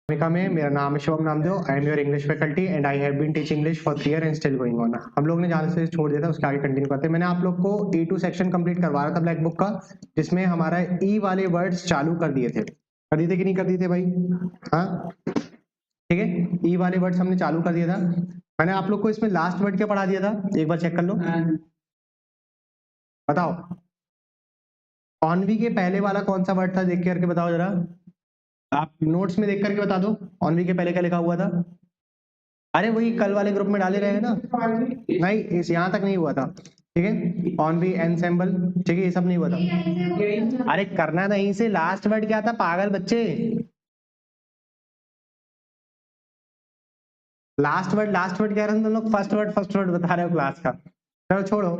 America में। मेरा नाम है Shivam Namdev, I am your English faculty and I have been teaching English for 3 year and still going on. हम लोग ने जहाँ से छोड़ दिया था उसके आगे कंटिन्यू करते हैं। मैंने आप लोग को E2 सेक्शन कंप्लीट करवा रहा था ब्लैक बुक का, जिसमें हमारा ई वाले वर्ड्स चालू कर दिए थे कि नहीं कर दिए थे भाई? हाँ ठीक है, ई वाले वर्ड्स हमने चालू कर दिया था। मैंने आप लोग को इसमें लास्ट वर्ड क्या पढ़ा दिया था, एक बार चेक कर लो, बताओ। ऑनवी के पहले वाला कौन सा वर्ड था, देख के करके बताओ जरा, आप नोट्स में देख करके बता दो। ऑनवी के पहले क्या लिखा हुआ था? अरे वही कल वाले ग्रुप में डाले रहे हैं ना, नहीं इस यहाँ तक नहीं हुआ था, ठीक है। ऑनवी एनसेम्बल, ठीक है, ये सब नहीं हुआ था। अरे करना नहीं से, लास्ट वर्ड क्या था पागल बच्चे? लास्ट वर्ड कह रहे हैं तुम लोग, फर्स्ट वर्ड बता रहे हो क्लास का। चलो छोड़ो,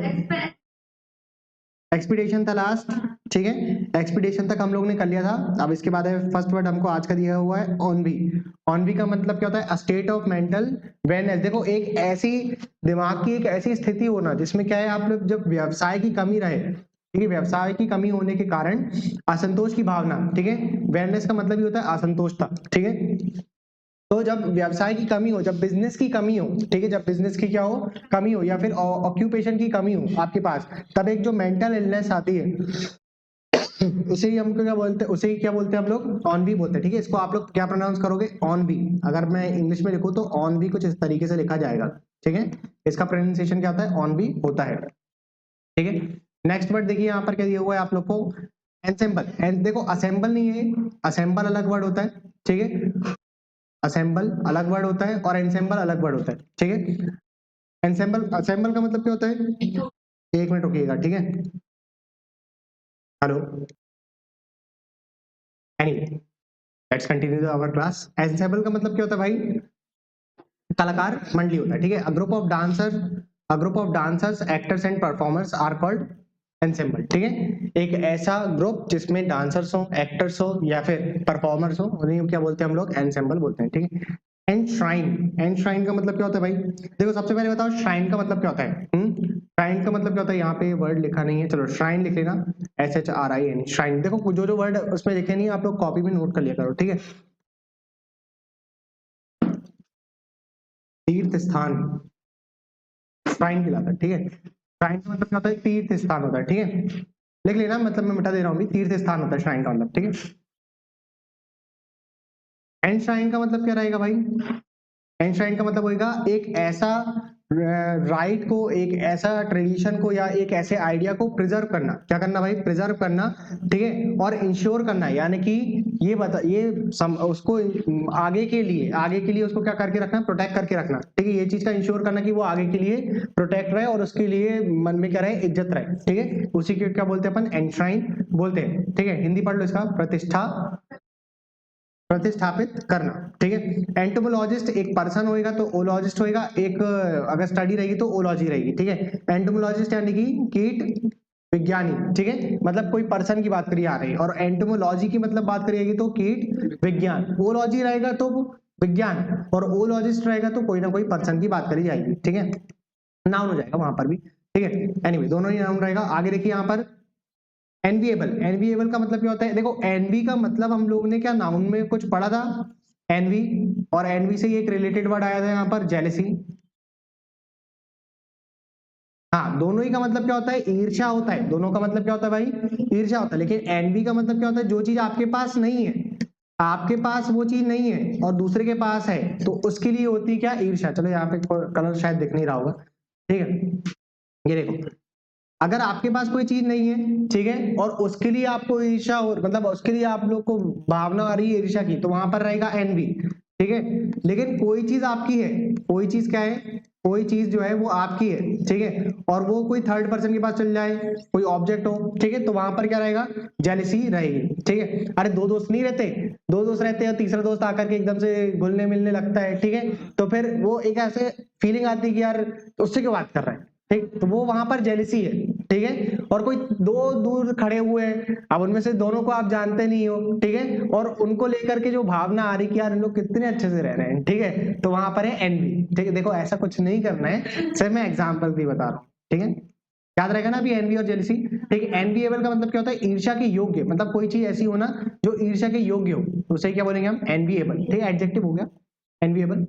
एक्सपीडिशन था लास्ट, ठीक है, एक्सपीडिशन तक हम लोग ने कर लिया था। अब इसके बाद है फर्स्ट वर्ड हमको आज का दिया हुआ है ऑनवी। ऑनवी का मतलब क्या होता है? State of mental wellness. देखो एक ऐसी दिमाग की एक ऐसी स्थिति होना जिसमें क्या है, आप लोग जब व्यवसाय की कमी रहे, ठीक है, व्यवसाय की कमी होने के कारण असंतोष की भावना, ठीक है, वेलनेस का मतलब ही होता है असंतोष था, ठीक है। तो जब व्यवसाय की कमी हो, जब बिजनेस की कमी हो, ठीक है, जब बिजनेस की क्या हो, कमी हो, या फिर ऑक्यूपेशन की कमी हो आपके पास, तब एक जो मेंटल इलनेस आती है उसे ही हम क्या बोलते हैं, उसे ही क्या बोलते हैं हम लोग? ऑनवी बोलते हैं, ठीक है। इसको आप लोग क्या प्रोनाउंस करोगे? ऑनवी। अगर मैं इंग्लिश में लिखूं तो ऑनवी कुछ इस तरीके से लिखा जाएगा, ठीक है। इसका प्रोनाउंसिएशन क्या होता है? ऑनवी होता है, ठीक है। नेक्स्ट वर्ड देखिए यहाँ पर क्या दिया हुआ है आप लोग को, एनसेम्बल। देखो असेंबल नहीं है, असेंबल अलग वर्ड होता है, ठीक है, असेंबल अलग वर्ड होता है और एनसेम्बल अलग वर्ड होता है, ठीक है। एनसेम्बल, असेंबल का मतलब क्या होता है? एक मिनट रुकिएगा, ठीक है, hello, anyway let's continue our class. Ensemble का मतलब क्या होता है भाई? कलाकार मंडली होता है, ठीक है। A group of dancers, actors and performers are called ensemble, ठीक है। एक ऐसा ग्रुप जिसमें डांसर्स हो, एक्टर्स हो या फिर परफॉर्मर्स हो, उन्हें क्या बोलते हैं हम लोग? एनसेम्बल बोलते हैं, ठीक है। एंड श्राइन का मतलब क्या होता है भाई? देखो सबसे पहले बताओ श्राइन का मतलब क्या होता है? श्राइन का मतलब क्या होता है? यहाँ पे वर्ड लिखा नहीं है, चलो श्राइन लिख लेना, SHRIN, श्राइन। देखो जो जो वर्ड उसमें लिखे नहीं है आप लोग कॉपी में नोट कर लिया करो, ठीक है। तीर्थ स्थान, श्राइन कहलाता है, ठीक है। श्राइन का मतलब क्या होता है? तीर्थ स्थान होता है, ठीक है, लिख लेना, मतलब मैं मिटा दे रहा हूँ, तीर्थ स्थान होता है श्राइन का मतलब, ठीक है। एंड श्राइन का मतलब क्या रहेगा भाई? एंश्राइन का मतलब होगा एक ऐसा राइट को, एक ऐसा ट्रेडिशन को या एक ऐसे आइडिया को प्रिजर्व करना। क्या करना भाई? प्रिजर्व करना, ठीक है, और इंश्योर करना, यानी कि उसको आगे के लिए उसको क्या करके रखना? प्रोटेक्ट करके रखना, ठीक है। ये चीज का इंश्योर करना कि वो आगे के लिए प्रोटेक्ट रहे और उसके लिए मन में क्या रहे? इज्जत रहे, ठीक है। उसी को क्या बोलते हैं अपन? एंश्राइन बोलते हैं, ठीक है। हिंदी पढ़ लो इसका, प्रतिष्ठापित करना, ठीक है। एंटोमोलॉजिस्ट एक पर्सन होएगा तो ओलॉजिस्ट होएगा, एक अगर स्टडी रहेगी तो ओलॉजी रहेगी, ठीक है। एंटोमोलॉजिस्ट यानी कि कीट विज्ञानी, ठीक है, मतलब कोई पर्सन की बात करिए आ रही है, और एंटोमोलॉजी की मतलब बात करिएगी तो कीट विज्ञान। ओलॉजी रहेगा तो विज्ञान, और ओलॉजिस्ट रहेगा तो कोई ना कोई पर्सन की बात करी जाएगी, ठीक है, नाउन हो जाएगा वहां पर भी, ठीक है। एनीवे दोनों ही नाउन रहेगा। आगे देखिए यहाँ पर एनविएबल। एनविएबल का मतलब क्या होता है? देखो एनवी का मतलब हम लोग ने क्या नाउन में कुछ पढ़ा था, एनवी, और एनवी से एक रिलेटेड वर्ड आया था यहाँ पर, जेलेसी। हाँ, दोनों ही का मतलब क्या होता है? ईर्ष्या होता है। दोनों का मतलब क्या होता है भाई? ईर्ष्या होता है। लेकिन एनवी का मतलब क्या होता है? जो चीज आपके पास नहीं है, आपके पास वो चीज नहीं है और दूसरे के पास है, तो उसके लिए होती है क्या? ईर्ष्या। चलो यहाँ पे कलर शायद दिख नहीं रहा होगा, ठीक है, ये देखो, अगर आपके पास कोई चीज नहीं है, ठीक है, और उसके लिए आपको ईर्ष्या, और मतलब उसके लिए आप लोग को भावना आ रही है ईर्ष्या की, तो वहां पर रहेगा एनवी, ठीक है। लेकिन कोई चीज आपकी है, कोई चीज क्या है? कोई चीज जो है वो आपकी है, ठीक है, और वो कोई थर्ड पर्सन के पास चल जाए, कोई ऑब्जेक्ट हो, ठीक है, तो वहां पर क्या रहेगा? जेलिसी रहेगी, ठीक है। अरे दो दोस्त नहीं रहते, दो दोस्त रहते हैं, तीसरा दोस्त आकर के एकदम से घुलने मिलने लगता है, ठीक है, तो फिर वो एक ऐसे फीलिंग आती है कि यार उससे क्यों बात कर रहा है, ठीक, तो वो वहां पर जेलिसी है, ठीक है। और कोई दो दूर खड़े हुए हैं, अब उनमें से दोनों को आप जानते नहीं हो, ठीक है, और उनको लेकर के जो भावना आ रही कि यार इन लोग कितने अच्छे से रह रहे हैं, ठीक है, तो वहां पर है एनवी, ठीक है। देखो ऐसा कुछ नहीं करना है, सिर्फ मैं एग्जाम्पल भी बता रहा हूँ, ठीक है। याद रहेगा ना अभी एनवी और जेलसी, ठीक है। एनवीएबल का मतलब क्या होता है, ईर्ष्या के योग्य, मतलब कोई चीज ऐसी होना जो ईर्ष्या के योग्य हो, तो उसे क्या बोलेंगे हम, एनवीएबल, ठीक है, एडजेक्टिव हो गया एनवीएबल,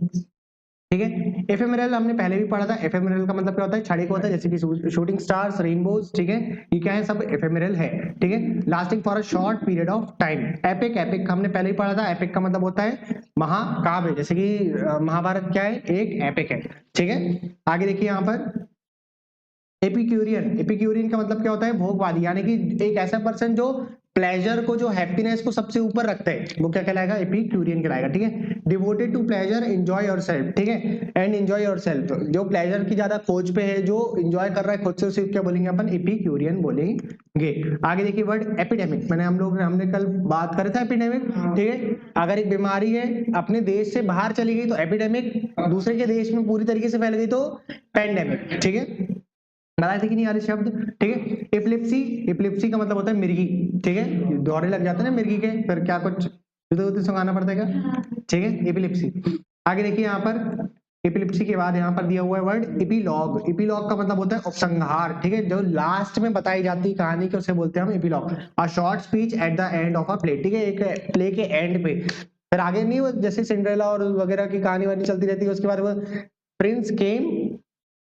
ठीक है। एफेमेरल हमने पहले भी पढ़ा था, एफेमेरल का मतलब क्या होता है, क्षणिक होता है, जैसे कि शूटिंग स्टार्स, रेनबोज, ठीक है, ये क्या है, सब एफेमेरल है, ठीक है। Lasting for a short period of time. Epic, epic हमने पहले ही पढ़ा था, एपिक का मतलब होता है महाकाव्य, जैसे कि महाभारत क्या है, एक एपिक है, ठीक है। आगे देखिए यहाँ पर एपिक्यूरियन, एपिक्यूरियन का मतलब क्या होता है, भोगवादी, यानी कि एक ऐसा पर्सन जो प्लेजर को, जो हैप्पीनेस को सबसे ऊपर रखते हैं, वो क्या कहलाएगा, एपिक्यूरियन कहलाएगा, ठीक है। Devoted to pleasure, enjoy yourself, ठीक है, एंड एंजॉय योरसेल्फ, जो प्लेजर की ज्यादा खोज पे है, जो एंजॉय कर रहा है खुद से, उसे क्या बोलेंगे अपन, एपिक्यूरियन बोलेंगे। आगे देखिए वर्ड एपिडेमिक, हमने कल बात करे थे एपिडेमिक, ठीक है। अगर एक बीमारी है अपने देश से बाहर चली गई तो एपिडेमिक, दूसरे के देश में पूरी तरीके से फैल गई तो पैंडेमिक, ठीक है। बताए थे कि नहीं यार शब्द, ठीक है। एपिलेप्सी, एपिलेप्सी का मतलब होता है मिर्गी, ठीक है, दौरे लग जाते हैं ना मिर्गी के, फिर क्या कुछ जुदे सुनाना पड़ता है क्या, ठीक है, एपिलेप्सी। आगे देखिए यहाँ पर एपिलेप्सी के बाद यहाँ पर दिया हुआ है वर्ड एपिलॉग, एपिलॉग का मतलब होता है उपसंहार, ठीक है, जो लास्ट में बताई जाती कहानी के उसे बोलते हैं हम epilogue. A short speech at the end of a play, ठीक है, एक प्ले के एंड पे, फिर आगे नहीं वो जैसे सिंड्रेला और वगैरह की कहानी वानी चलती रहती है, उसके बाद वो Prince came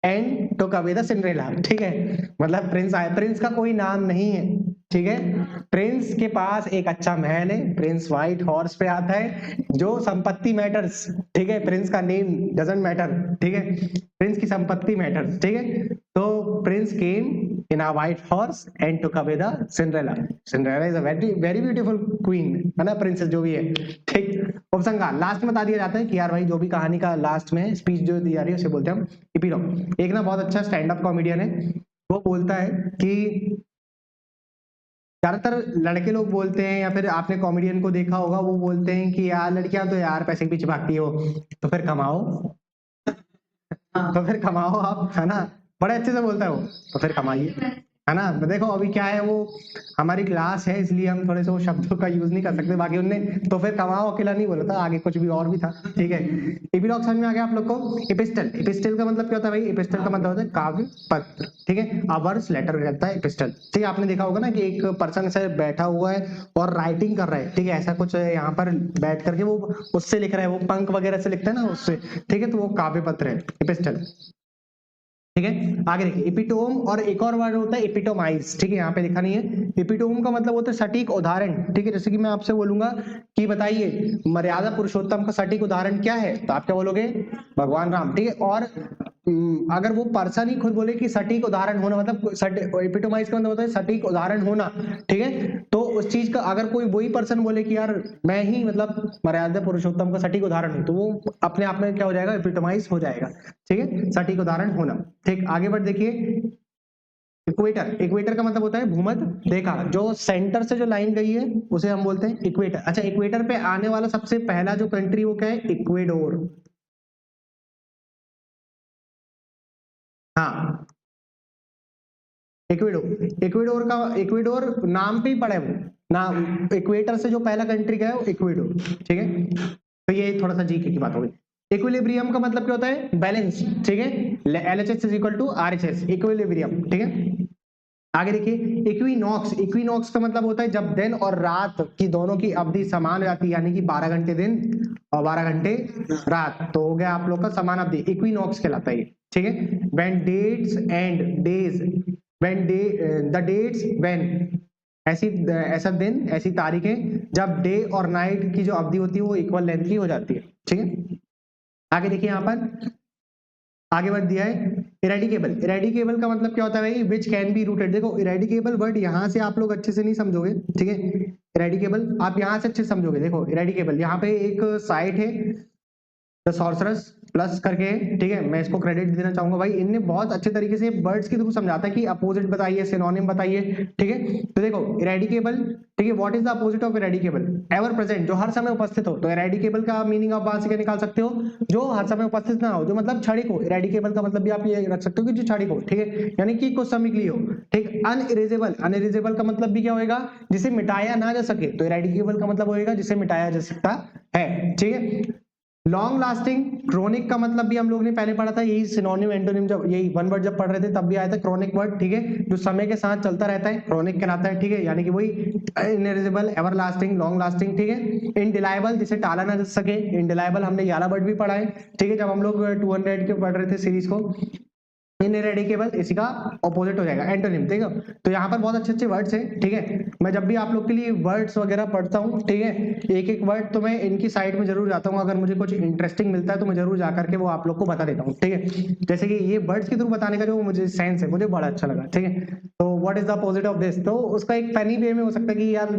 and took away the Cinderella, ठीक है, मतलब प्रिंस आया, प्रिंस का कोई नाम नहीं है, ठीक है, प्रिंस के पास एक अच्छा महल है, प्रिंस व्हाइट हॉर्स पे आता है, जो संपत्ति मैटर्स, ठीक है, प्रिंस का नेम डजंट मैटर, ठीक है, प्रिंस की संपत्ति मैटर्स, ठीक है। तो Prince came in a white horse and took away the Cinderella, Cinderella is a very very beautiful queen, है ना, प्रिंसेस जो भी है, ठीक। उपसंहार लास्ट में बता दिया जाता है कि यार भाई जो भी कहानी का लास्ट में स्पीच जो दी जा रही है उसे बोलते हैं हम एपिलॉग। एक ना बहुत अच्छा स्टैंड अप कॉमेडियन है, वो बोलता है कि ज्यादातर लड़के लोग बोलते हैं, या फिर आपने कॉमेडियन को देखा होगा, वो बोलते हैं कि यार लड़कियां तो यार पैसे के पीछे भागती हो, तो फिर कमाओ, तो फिर कमाओ आप, है ना, बड़े अच्छे से बोलता है वो, तो फिर कमाइए, है ना। देखो अभी क्या है, वो हमारी क्लास है इसलिए हम थोड़े से वो शब्दों का यूज नहीं कर सकते, बाकी उनने तो फिर कमाओ अकेला नहीं बोला था, आगे कुछ भी और भी था, ठीक है। एपिलॉग समझ में आ गया आप लोग को। एपिस्टल, एपिस्टल का मतलब क्या होता है भाई, एपिस्टल का मतलब होता है काव्य पत्र, ठीक है, अवर्स लेटर रहता है एपिस्टल, ठीक है। आपने देखा होगा ना कि एक पर्सन से बैठा हुआ है और राइटिंग कर रहा है, ठीक है, ऐसा कुछ यहाँ पर बैठ करके वो उससे लिख रहा है, वो पंख वगैरह से लिखता है ना उससे, ठीक है, तो वो काव्य पत्र है एपिस्टल, ठीक है। आगे देखिए एपिटोम, और एक और वर्ड होता है एपिटोमाइज, ठीक है, यहाँ पे लिखा नहीं है। एपिटोम का मतलब होता है सटीक उदाहरण, ठीक है, जैसे कि मैं आपसे बोलूंगा कि बताइए मर्यादा पुरुषोत्तम का सटीक उदाहरण क्या है, तो आप क्या बोलोगे, भगवान राम, ठीक है। और अगर वो पर्सन ही खुद बोले कि सटीक उदाहरण होना, मतलब एपिटोमाइज का मतलब होता है सटीक उदाहरण होना, ठीक है, तो उस चीज का अगर कोई वही पर्सन बोले कि यार मैं ही मतलब मर्यादा पुरुषोत्तम का सटीक उदाहरण हूं, तो वो अपने आप में क्या हो जाएगा, एपिटोमाइज हो जाएगा, ठीक है, सटीक उदाहरण होना, ठीक। आगे बढ़ देखिए इक्वेटर, इक्वेटर का मतलब होता है भूमध्य रेखा, जो सेंटर से जो लाइन गई है उसे हम बोलते हैं इक्वेटर। अच्छा, इक्वेटर पे आने वाला सबसे पहला जो कंट्री वो क्या है, इक्वेडोर, हाँ, इक्वेडोर, इक्वेडोर नाम पे ही पड़ा है वो नाम, इक्वेटर से जो पहला कंट्री का है वो इक्वेडोर, ठीक है। तो ये थोड़ा सा जीके की बात हो गई। इक्विलिब्रियम का मतलब क्या होता है, बैलेंस, ठीक है, LHS is equal to RHS, equilibrium, ठीक है। आगे देखिए इक्विनॉक्स, इक्विनॉक्स का मतलब होता है जब दिन और रात की दोनों की अवधि समान हो जाती है, यानी कि 12 घंटे दिन और 12 घंटे रात, तो हो गया आप लोग का समान अवधि, इक्विनॉक्स कहलाता है, ठीक है। When dates and days, when day the dates when, ऐसी ऐसा दिन, ऐसी तारीखें जब डे और नाइट की जो अवधि होती है वो इक्वल लेंथ की हो जाती है, ठीक है। आगे देखिए यहाँ पर आगे बढ़ दिया है इरेडिकेबल, इरेडिकेबल का मतलब क्या होता है भाई, विच कैन बी रूटेड। देखो इरेडिकेबल वर्ड यहाँ से आप लोग अच्छे से नहीं समझोगे, ठीक है, इरेडिकेबल आप यहाँ से अच्छे से समझोगे। देखो इरेडिकेबल यहाँ पे एक साइट है द सॉर्सरस प्लस करके, ठीक है, मैं इसको क्रेडिट देना चाहूंगा भाई, इनने बहुत अच्छे तरीके से वर्ड्स के थ्रू समझाता है कि अपोजिट बताइए, सिनोनिम बताइए, ठीक है। तो देखो इरेडिकेबल, ठीक है, what is the opposite of eradicable, ever present, जो हर समय उपस्थित हो, तो इरेडिकेबल का मीनिंग आप वहां से क्या निकाल सकते हो, जो हर समय उपस्थित ना हो, जो मतलब क्षणिक हो, इरेडिकेबल का मतलब भी आप ये रख सकते हो कि जो क्षणिक हो, ठीक है, यानी कि कुछ समय के लिए हो, ठीक। अनइरेजेबल, अनइरेजेबल का मतलब भी क्या होगा, जिसे मिटाया ना जा सके, तो इरेडिकेबल का मतलब होगा जिसे मिटाया जा सकता है, ठीक है। लॉन्ग लास्टिंग, क्रोनिक का मतलब भी हम लोग ने पहले पढ़ा था, यही सिनोनिम एंटोनिम, जब यही वन वर्ड जब पढ़ रहे थे तब भी आया था क्रोनिक वर्ड, ठीक है, जो समय के साथ चलता रहता है क्रोनिक कहलाता है, ठीक है, यानी कि वही इनएरिजेबल, एवर लास्टिंग, लॉन्ग लास्टिंग, ठीक है। इनडिलायबल, जिसे टाला ना जा सके, इनडिलायबल हमने ये वाला वर्ड भी पढ़ा है, ठीक है, जब हम लोग 200 के पढ़ रहे थे सीरीज को। इनइरेडिकेबल इसी का ऑपोजिट हो जाएगा, एंटोनिम, ठीक है। तो यहाँ पर बहुत अच्छे अच्छे वर्ड्स हैं, ठीक है। मैं जब भी आप लोग के लिए वर्ड्स वगैरह पढ़ता हूँ, ठीक है, एक एक वर्ड तो मैं इनकी साइड में जरूर जाता हूँ, अगर मुझे कुछ इंटरेस्टिंग मिलता है तो मैं जरूर जाकर के वो आप लोग को बता देता हूँ, ठीक है। जैसे कि ये वर्ड्स के थ्रू बताने का जो मुझे सेंस है, मुझे बड़ा अच्छा लगा, ठीक है। तो what is the opposite of this, तो उसका एक फनी वे में हो सकता है कि यार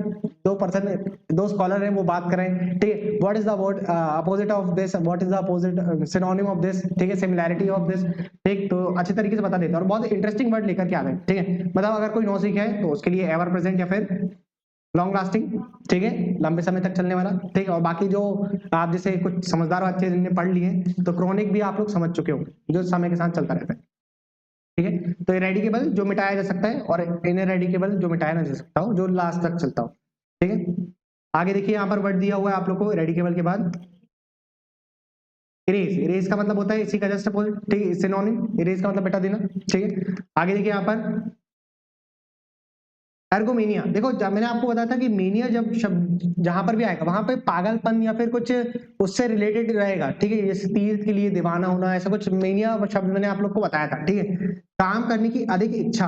दो स्कॉलर हैं वो बात करें, ठीक है, what is the word opposite of this, what is the opposite synonym of this, ठीक है, सिमिलैरिटी ऑफ दिस, ठीक, तो अच्छे तरीके से बता देते हैं और बहुत इंटरेस्टिंग वर्ड लेकर के आ रहे हैं, ठीक है। मतलब अगर कोई नौ सीख है तो उसके लिए एवर प्रेजेंट या फिर लॉन्ग लास्टिंग, ठीक है, लंबे समय तक चलने वाला, ठीक है। और बाकी जो आप जैसे कुछ समझदार बच्चे जिनने पढ़ लिए तो क्रोनिक भी आप लोग समझ चुके हो, जो समय के साथ चलता रहता है, ठीक है। तो इरेडिकेबल जो मिटाया जा सकता है और इनइरेडिकेबल जो मिटाया ना जा सकता हो, जो लास्ट तक चलता हो, ठीक है। आगे देखिए यहाँ पर वर्ड दिया हुआ है आप लोग को इरेडिकेबल के बाद इरेज, इरेज का मतलब होता है इसी का जस्ट अपोजिट, ठीक है, सिनोनिम, इरेज का मतलब मिटा देना, ठीक है। आगे देखिए यहाँ पर एर्गोमेनिया, देखो जब मैंने आपको बताया था कि मेनिया जब शब्द जहां पर भी आएगा वहां पे पागलपन या फिर कुछ उससे रिलेटेड रहेगा, ठीक है, जैसे तीर के लिए दीवाना होना, ऐसा कुछ मेनिया शब्द मैंने आप लोग को बताया था, ठीक है। काम करने की अधिक इच्छा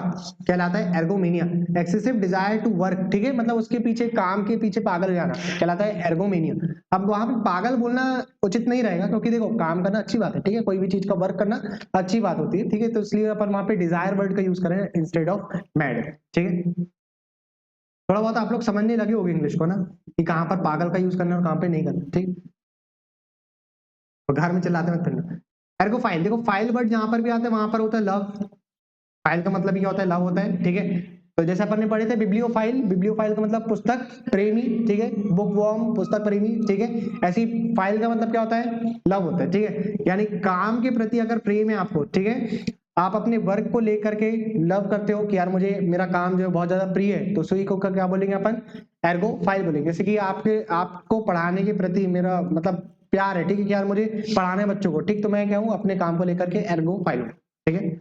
कहलाता है एर्गोमेनिया, एक्सेसिव डिजायर टू वर्क, ठीक है, मतलब उसके पीछे, काम के पीछे पागल हो जाना कहलाता है एर्गोमेनिया। अब वहां पे पागल बोलना उचित नहीं रहेगा, क्योंकि देखो काम करना अच्छी बात है, ठीक है, कोई भी चीज का वर्क करना अच्छी बात होती है, ठीक है, तो इसलिए अपन वहां पे डिजायर वर्ड का यूज करें इंस्टेड ऑफ मैड, ठीक है। थोड़ा बहुत आप लोग समझने लगे होंगे इंग्लिश को ना, कि कहाँ पर पागल का यूज करना है और कहाँ पे नहीं करना, ठीक। तो घर में चिल्लाते मत फिरना। एर्गो फाइल, देखो फाइल वर्ड जहां पर भी आता है वहां पर होता है लव, फाइल का मतलब ही क्या होता है, लव होता है, ठीक है। तो जैसे अपन ने पढ़े थे बिब्लियोफाइल, बिब्लियोफाइल का मतलब पुस्तक प्रेमी, ठीक है, बुक वॉर्म पुस्तक प्रेमी, ठीक है। ऐसी फाइल का मतलब क्या होता है, लव होता है, ठीक है, यानी काम के प्रति अगर प्रेम है आपको, ठीक है, आप अपने वर्क को लेकर के लव करते हो कि यार मुझे मेरा काम जो है बहुत ज्यादा प्रिय है, तो उसी को क्या बोलेंगे अपन, एर्गो फाइल बोलेंगे। जैसे कि आपको पढ़ाने के प्रति मेरा मतलब प्यार है, ठीक है, कि यार मुझे पढ़ाना है बच्चों को, ठीक, तो मैं क्या हूँ अपने काम को लेकर के एर्गो फाइल हूँ, ठीक है।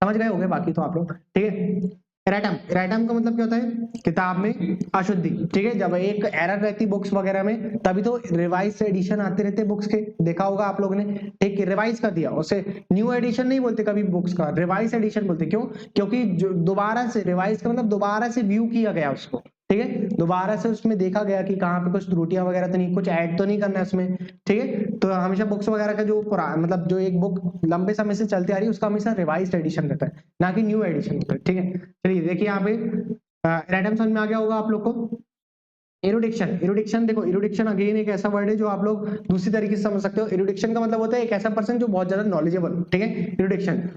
समझ गए होंगे बाकी तो आप लोग, ठीक है। एराटम, एराटम का मतलब क्या होता है, किताब में अशुद्धि, ठीक है, जब एक एरर रहती बुक्स वगैरह में तभी तो रिवाइज एडिशन आते रहते बुक्स के, देखा होगा आप लोगों ने, ठीक, रिवाइज कर दिया उसे, न्यू एडिशन नहीं बोलते कभी बुक्स का, रिवाइज एडिशन बोलते, क्यों, क्योंकि जो दोबारा से रिवाइज का मतलब दोबारा से व्यू किया गया उसको, ठीक है, दोबारा से उसमें देखा गया कि कहाँ पे कुछ त्रुटियां वगैरह तो नहीं, कुछ ऐड तो नहीं करना है उसमें, ठीक है। तो हमेशा बुक्स वगैरह का जो मतलब जो एक बुक लंबे समय से चलती आ रही है उसका हमेशा रिवाइज्ड एडिशन रहता है, ना कि न्यू एडिशन होता है, ठीक है। चलिए देखिए यहाँ पे एराटम समझ में आ गया होगा आप लोग को। एरुडिक्शन, एरुडिक्शन देखो, एरुडिक्शन अगेन एक ऐसा वर्ड है जो आप लोग दूसरी तरीके से समझ सकते हो। एरुडिक्शन का मतलब होता है एक ऐसा पर्सन जो बहुत ज्यादा नॉलेजेबल, ठीक है, एरुडिक्शन।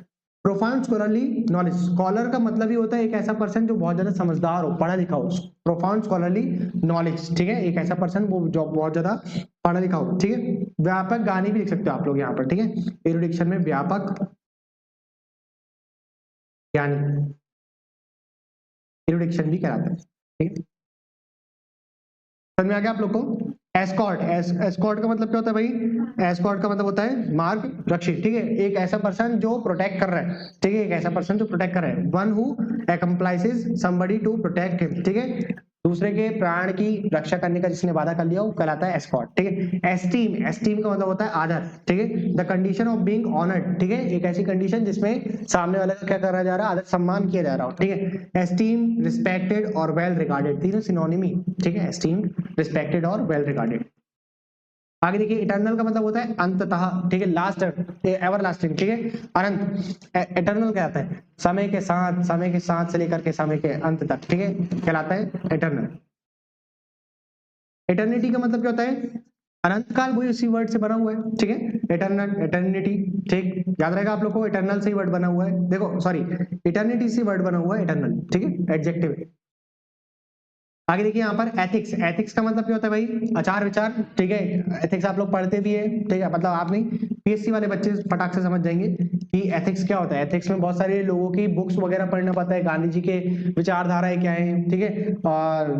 प्रोफाउंड स्कॉलरली नॉलेज, स्कॉलर का मतलब ही होता है एक ऐसा पर्सन जो बहुत ज्यादा समझदार हो, पढ़ा लिखा हो, प्रोफाउंड स्कॉलरली नॉलेज, ठीक है, एक ऐसा पर्सन वो जो बहुत ज्यादा पढ़ा लिखा हो, ठीक है। व्यापक गाने भी लिख सकते हो आप लोग यहाँ पर, ठीक है, एरुडिक्शन में व्यापक ज्ञानी एरुडिक्शन भी कहलाता है, ठीक है। समझ में आ गया आप लोग को। एस्कॉर्ट, एस्कॉर्ट का मतलब क्या होता है भाई, एस्कॉर्ट का मतलब होता है मार्ग रक्षी, ठीक है, एक ऐसा पर्सन जो प्रोटेक्ट कर रहा है, ठीक है, एक ऐसा पर्सन जो प्रोटेक्ट कर रहा है, one who accomplices somebody to protect him, ठीक है, दूसरे के प्राण की रक्षा करने का जिसने वादा कर लिया वो कहलाता है एस्कॉर्ट, ठीक है। एस्टीम, एस्टीम का मतलब होता है आदर, ठीक है, the condition of being honoured, ठीक है, एक ऐसी कंडीशन जिसमें सामने वाले का क्या करा जा रहा है, आदर सम्मान किया जा रहा हो, ठीक है। एस्टीम, रिस्पेक्टेड और वेल रिगार्डेड, तीनों सिनोनिमी, ठीक है, एस्टीम, रिस्पेक्टेड और वेल रिगार्डेड। आगे देखिए इटर्नल का मतलब होता है अंततः, ठीक है, लास्ट, एवर लास्टिंग, ठीक है, अनंत। इटर्नल क्या आता है, समय के साथ से लेकर के समय के अंत तक, ठीक है, कहलाता है इटर्नल। इटर्निटी का मतलब क्या होता है, अनंत काल, वही उसी वर्ड से बना हुआ है, ठीक है, इटर्नल, इटर्निटी, ठीक, याद रहेगा आप लोग को, इटर्नल से ही वर्ड बना हुआ है, देखो सॉरी, इटर्निटी से वर्ड बना हुआ है इटर्नल, ठीक है, एडजेक्टिव। आगे देखिए यहाँ पर एथिक्स, एथिक्स का मतलब क्या होता है भाई, आचार विचार, ठीक है, एथिक्स आप लोग पढ़ते भी है, ठीक है, मतलब आप नहीं, पीएससी वाले बच्चे फटाक से समझ जाएंगे कि एथिक्स क्या होता है। एथिक्स में बहुत सारे लोगों की बुक्स वगैरह पढ़ना पड़ता है, गांधी जी के विचारधाराएं क्या है, ठीक है, और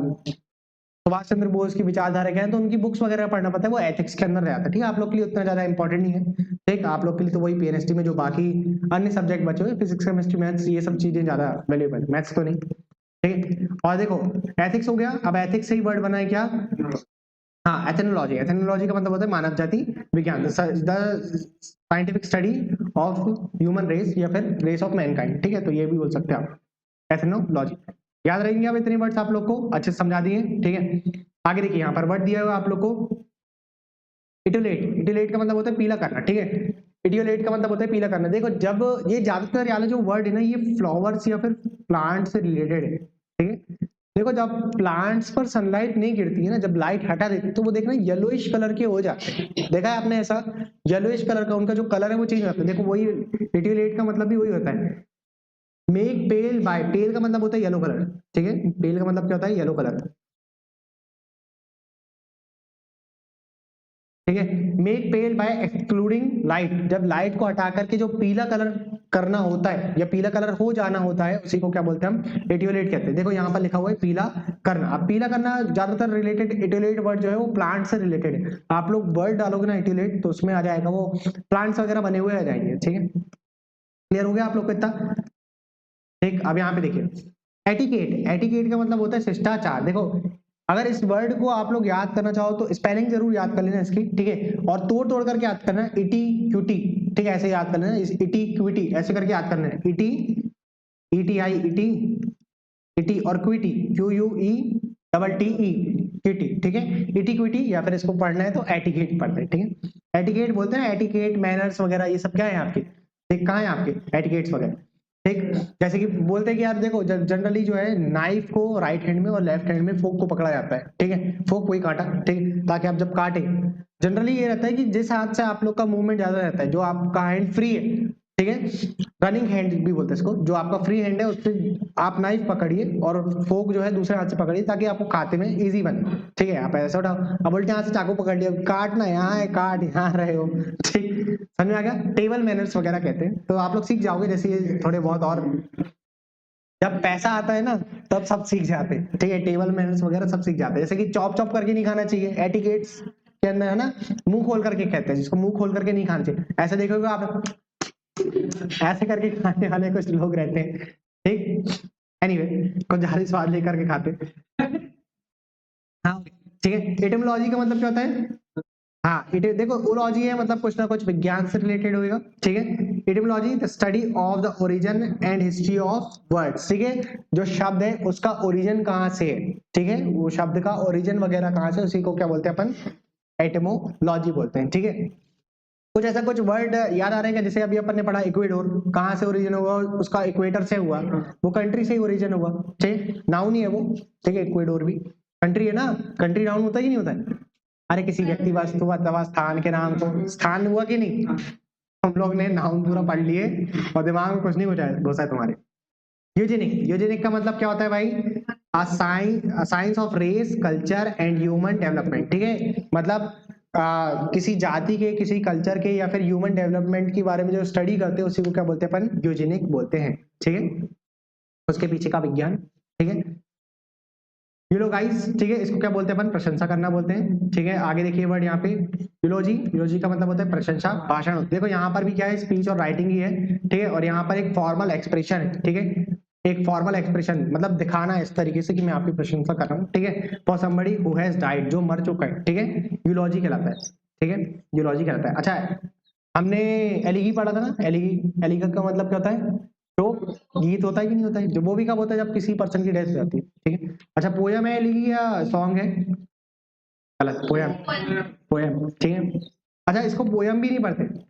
सुभाष चंद्र बोस की विचारधारा क्या है, तो उनकी बुक्स वगैरह पढ़ना पड़ता है, वो एथिक्स के अंदर रहता है। ठीक है, आप लोग के लिए उतना ज्यादा इंपॉर्टेंट नहीं है। ठीक, आप लोग के लिए तो वही पीएनएसटी में जो बाकी अन्य सब्जेक्ट बचे हुए, फिजिक्स केमिस्ट्री मैथ्स, ये सब चीजें ज्यादा वैल्यूएबल, मैथ्स तो नहीं। ठीक है, और देखो एथिक्स हो गया। अब एथिक्स से ही वर्ड बना है क्या, हाँ एथेनोलॉजी। एथेनोलॉजी का मतलब होता है मानव जाति विज्ञान, the scientific study of human race या फिर रेस ऑफ मैनकाइंड। ठीक है, तो ये भी बोल सकते हैं आप, एथेनोलॉजी। याद रहेंगे अब इतने वर्ड्स आप लोग को अच्छे से समझा दिए। ठीक है, आगे देखिए यहाँ पर वर्ड दिया हुआ आप लोग को इटोलेट। इटोलेट का मतलब होता है पीला करना। ठीक है, इडियोलेट का मतलब होता है पीला करना। देखो जब ये ज्यादातर यार जो वर्ड है ना, ये फ्लावर्स या फिर प्लांट से रिलेटेड है। ठीक है, देखो जब प्लांट्स पर सनलाइट नहीं गिरती है ना, जब लाइट हटा देती है तो वो देखना येलोइश कलर के हो जाते हैं। देखा है आपने ऐसा, येलोइश कलर का उनका जो कलर है वो चेंज होता है। देखो वही इटियोलेट का मतलब भी वही होता है, मेक पेल बाय। पेल का मतलब होता है येलो कलर। ठीक है, पेल का मतलब क्या होता है, येलो कलर। ठीक है, मेक पेल बाय एक्सक्लूडिंग लाइट। जब लाइट को हटा करके जो पीला कलर करना होता है या पीला कलर हो जाना होता है, उसी को क्या बोलते हैं हम, एटियोलेट कहते हैं। देखो यहाँ पर लिखा हुआ है पीला करना। अब पीला करना ज्यादातर रिलेटेड, एटियोलेट वर्ड जो है वो प्लांट से रिलेटेड है। आप लोग वर्ड डालोगे ना एटियोलेट, तो उसमें आ जाएगा वो प्लांट्स वगैरह बने हुए आ जाएंगे। ठीक है, क्लियर हो गया आप लोग को इतना। ठीक, अब यहाँ पे देखिए एटिकेट। एटिकेट का मतलब होता है शिष्टाचार। देखो अगर इस वर्ड को आप लोग याद करना चाहो तो स्पेलिंग जरूर याद कर लेना इसकी। ठीक है, और तोड़ तोड़ करके याद करना है, इटी क्यूटी। ठीक है, ऐसे याद कर लेना, इटी क्विटी ऐसे करके याद करना है। इटी, ईटी आई, इटी, इटी और quette, Q U E double T E, quette. ठीक है, इटी क्विटी, या फिर इसको पढ़ना है तो एटिकेट पढ़ते हैं। ठीक है, एटिकेट बोलते हैं, एटिकेट मैनर्स वगैरह ये सब क्या है आपके, ठीक कहाँ है आपके एटिकेट्स वगैरह। ठीक, जैसे कि बोलते हैं कि यार देखो जनरली जो है नाइफ को राइट हैंड में और लेफ्ट हैंड में फोक को पकड़ा जाता है। ठीक है, फोक कोई काटा, ठीक है, ताकि आप जब काटे, जनरली ये रहता है कि जिस हाथ से आप लोग का मूवमेंट ज्यादा रहता है, जो आपका हैंड फ्री है, ठीक है, रनिंग हैंड भी बोलते हैं इसको, जो आपका फ्री हैंड है उससे आप नाइफ पकड़िए और फोक जो है दूसरे हाथ से पकड़िए, ताकि आपको खाते में इजी बने। ठीक है, आप ऐसा उठाओ, अब उल्टे हाथ से चाकू पकड़ लिया, काटना यहाँ है, काट यहाँ रहे हो। ठीक, समझ में आ गया, टेबल मैनर्स वगैरह कहते हैं, तो आप लोग सीख जाओगे जैसे ये थोड़े बहुत। और जब पैसा आता है ना तब सब सीख जाते हैं। ठीक है, टेबल मैनर्स वगैरह सब सीख जाते हैं, जैसे कि चॉप चॉप करके नहीं खाना चाहिए, एटिकेट्स के अंदर है ना, मुंह खोल करके कहते हैं जिसको, मुंह खोल करके नहीं खाना चाहिए। ऐसे देखोगे आप, ऐसे करके खाने वाले कुछ लोग रहते हैं। ठीक, एनीवे कुछ ज्यादा स्वाद लेकर के खाते। हाँ, ठीक है, एटिमोलॉजी का मतलब क्या होता है, हाँ देखो ओलॉजी है मतलब कुछ ना कुछ विज्ञान से रिलेटेड होगा। ठीक है, etymology the study of the origin and history of words. ठीक है, जो शब्द है उसका ओरिजिन कहाँ से है, ठीक है, वो शब्द का ओरिजिन वगैरह कहाँ से, उसी को क्या बोलते हैं अपन, एटिमोलॉजी बोलते हैं। ठीक है, कुछ ऐसा कुछ वर्ड याद आ रहा है क्या, जैसे अभी अपन ने पढ़ा इक्वेडोर, कहाँ से ओरिजिन हुआ, उसका इक्वेटर से हुआ, वो कंट्री से ही ओरिजिन हुआ। ठीक, नाउन ही है वो। ठीक है, इक्वेडोर भी कंट्री है ना, कंट्री नाउन होता है कि नहीं होता है, अरे किसी व्यक्ति वस्तु अथवा स्थान के नाम को स्थान हुआ कि नहीं। हम लोग ने नाउन पूरा पढ़ लिए और दिमाग में कुछ नहीं घुसा है तुम्हारे। यूजेनिक, यूजेनिक का मतलब क्या होता है भाई, science of race culture and human development. ठीक है, मतलब किसी जाति के, किसी कल्चर के या फिर ह्यूमन डेवलपमेंट के बारे में जो स्टडी करते हैं उसी को क्या बोलते हैं अपन, यूजेनिक बोलते हैं। ठीक है, उसके पीछे का विज्ञान। ठीक है, यूलोगाइज। ठीक है, इसको क्या बोलते हैं अपन, प्रशंसा करना बोलते हैं। ठीक है, आगे देखिए वर्ड यहाँ पे यूलोजी। यूलोजी का मतलब होता है प्रशंसा, भाषण। देखो यहाँ पर भी क्या है, स्पीच और राइटिंग ही है। ठीक है, और यहाँ पर एक फॉर्मल एक्सप्रेशन है। ठीक है, एक फॉर्मल एक्सप्रेशन मतलब दिखाना इस तरीके से कि मैं आपकी प्रशंसा कर रहा हूँ। ठीक है, for somebody who has died, जो मर चुका है। ठीक है, यूलॉजी कहलाता है। ठीक है, यूलॉजी कहलाता है। अच्छा, हमने एलिगी पढ़ा था ना, एलिगी, एलिगा का मतलब क्या होता है, तो गीत होता है कि नहीं होता है, जो वो भी कब होता है, जब किसी पर्सन की डेथ हो जाती है। ठीक है, अच्छा पोयम है एलिगी या सॉन्ग है, गलत, पोयम, पोयम। ठीक है, अच्छा इसको पोयम भी नहीं पढ़ते,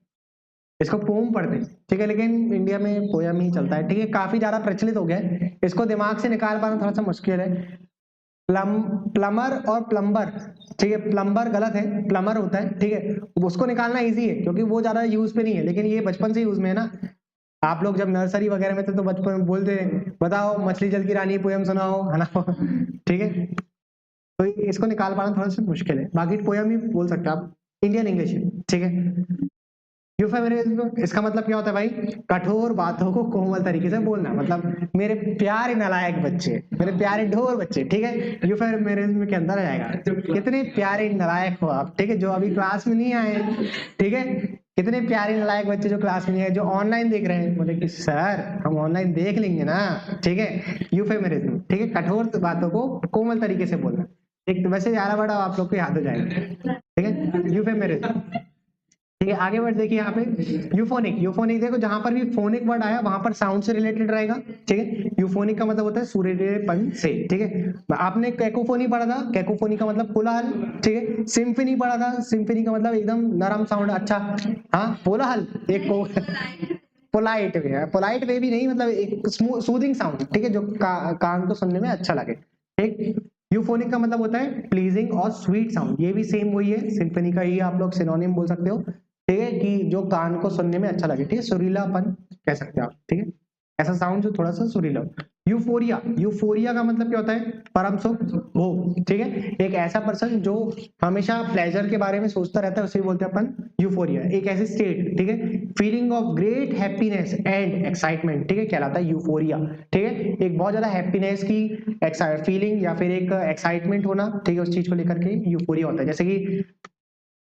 इसको पोम पढ़ते हैं। ठीक है, लेकिन इंडिया में पोयम ही चलता है। ठीक है, काफी ज्यादा प्रचलित हो गया है, इसको दिमाग से निकाल पाना थोड़ा सा मुश्किल है। प्लमर और प्लम्बर। ठीक है, प्लम्बर गलत है, प्लमर होता है। ठीक है, उसको निकालना इजी है क्योंकि वो ज्यादा यूज पे नहीं है, लेकिन ये बचपन से यूज में है ना। आप लोग जब नर्सरी वगैरह में थे तो बचपन में बोलते बताओ मछली जल की रानी पोयम सुनाओ, है ना। ठीक है, तो इसको निकाल पाना थोड़ा सा मुश्किल है, बाकी पोयम ही बोल सकते हैं आप, इंडियन इंग्लिश है। ठीक है, यूफेमिनिज्म इसका मतलब क्या होता है भाई? कठोर बातों को कोमल तरीके से बोलना, मतलब मेरे प्यारे नालायक बच्चे, मेरे प्यारे ढोर बच्चे, ठीक है, यूफेमिनिज्म के अंदर आ जाएगा। कितने प्यारे नालायक हो आप, ठीक है, जो अभी क्लास में नहीं आए, ठीक है, कितने प्यारे नालायक बच्चे जो क्लास में नहीं आए, जो ऑनलाइन देख रहे हैं, बोले कि सर हम ऑनलाइन देख लेंगे ना, ठीक है, यूफेमिनिज्म, ठीक है, कठोर बातों को कोमल तरीके से बोलना। एक तो वैसे ज्यादा बड़ा आप लोग को याद हो जाएगा, ठीक है, यूफेमिनिज्म, ठीक है। आगे वर्ड देखिए यहाँ पे यूफोनिक। यूफोनिक देखो, जहां पर भी फोनिक वर्ड आया वहां पर साउंड से रिलेटेड रहेगा, ठीक है। यूफोनिक का मतलब होता है सुरीलेपन से, ठीक है। आपने कैकोफोनी पढ़ा था, कैकोफोनी का मतलब कोलाहल, ठीक है। सिम्फनी पढ़ा था, सिम्फनी का मतलब एकदम नरम साउंड, अच्छा, हाँ, कोलाहल एक पोलाइट वे है, पोलाइट वे भी नहीं, मतलब एक सूदिंग साउंड, ठीक है, जो कान को सुनने में अच्छा लगे, ठीक। यूफोनिक का मतलब होता है प्लीजिंग और स्वीट साउंड, ये भी सेम वही है, सिम्फनी का ही आप लोग सिनोनिम बोल सकते हो, ठीक है, कि जो कान को सुनने में अच्छा लगे, ठीक है, सुरीलापन कह सकते हो आप, ठीक है, ऐसा साउंड जो थोड़ा सा सुरीला हो। यूफोरिया, यूफोरिया का मतलब क्या होता है? परम सुख भोग, ठीक है, एक ऐसा पर्सन जो हमेशा प्लेजर के बारे में सोचता रहता है, उसे बोलते हैं अपन यूफोरिया, एक ऐसी स्टेट, ठीक है, feeling of great happiness and excitement, ठीक है, कहलाता है यूफोरिया, ठीक है, एक बहुत ज्यादा हैप्पीनेस की फीलिंग या फिर एक एक्साइटमेंट होना, ठीक है, उस चीज को लेकर के यूफोरिया होता है। जैसे कि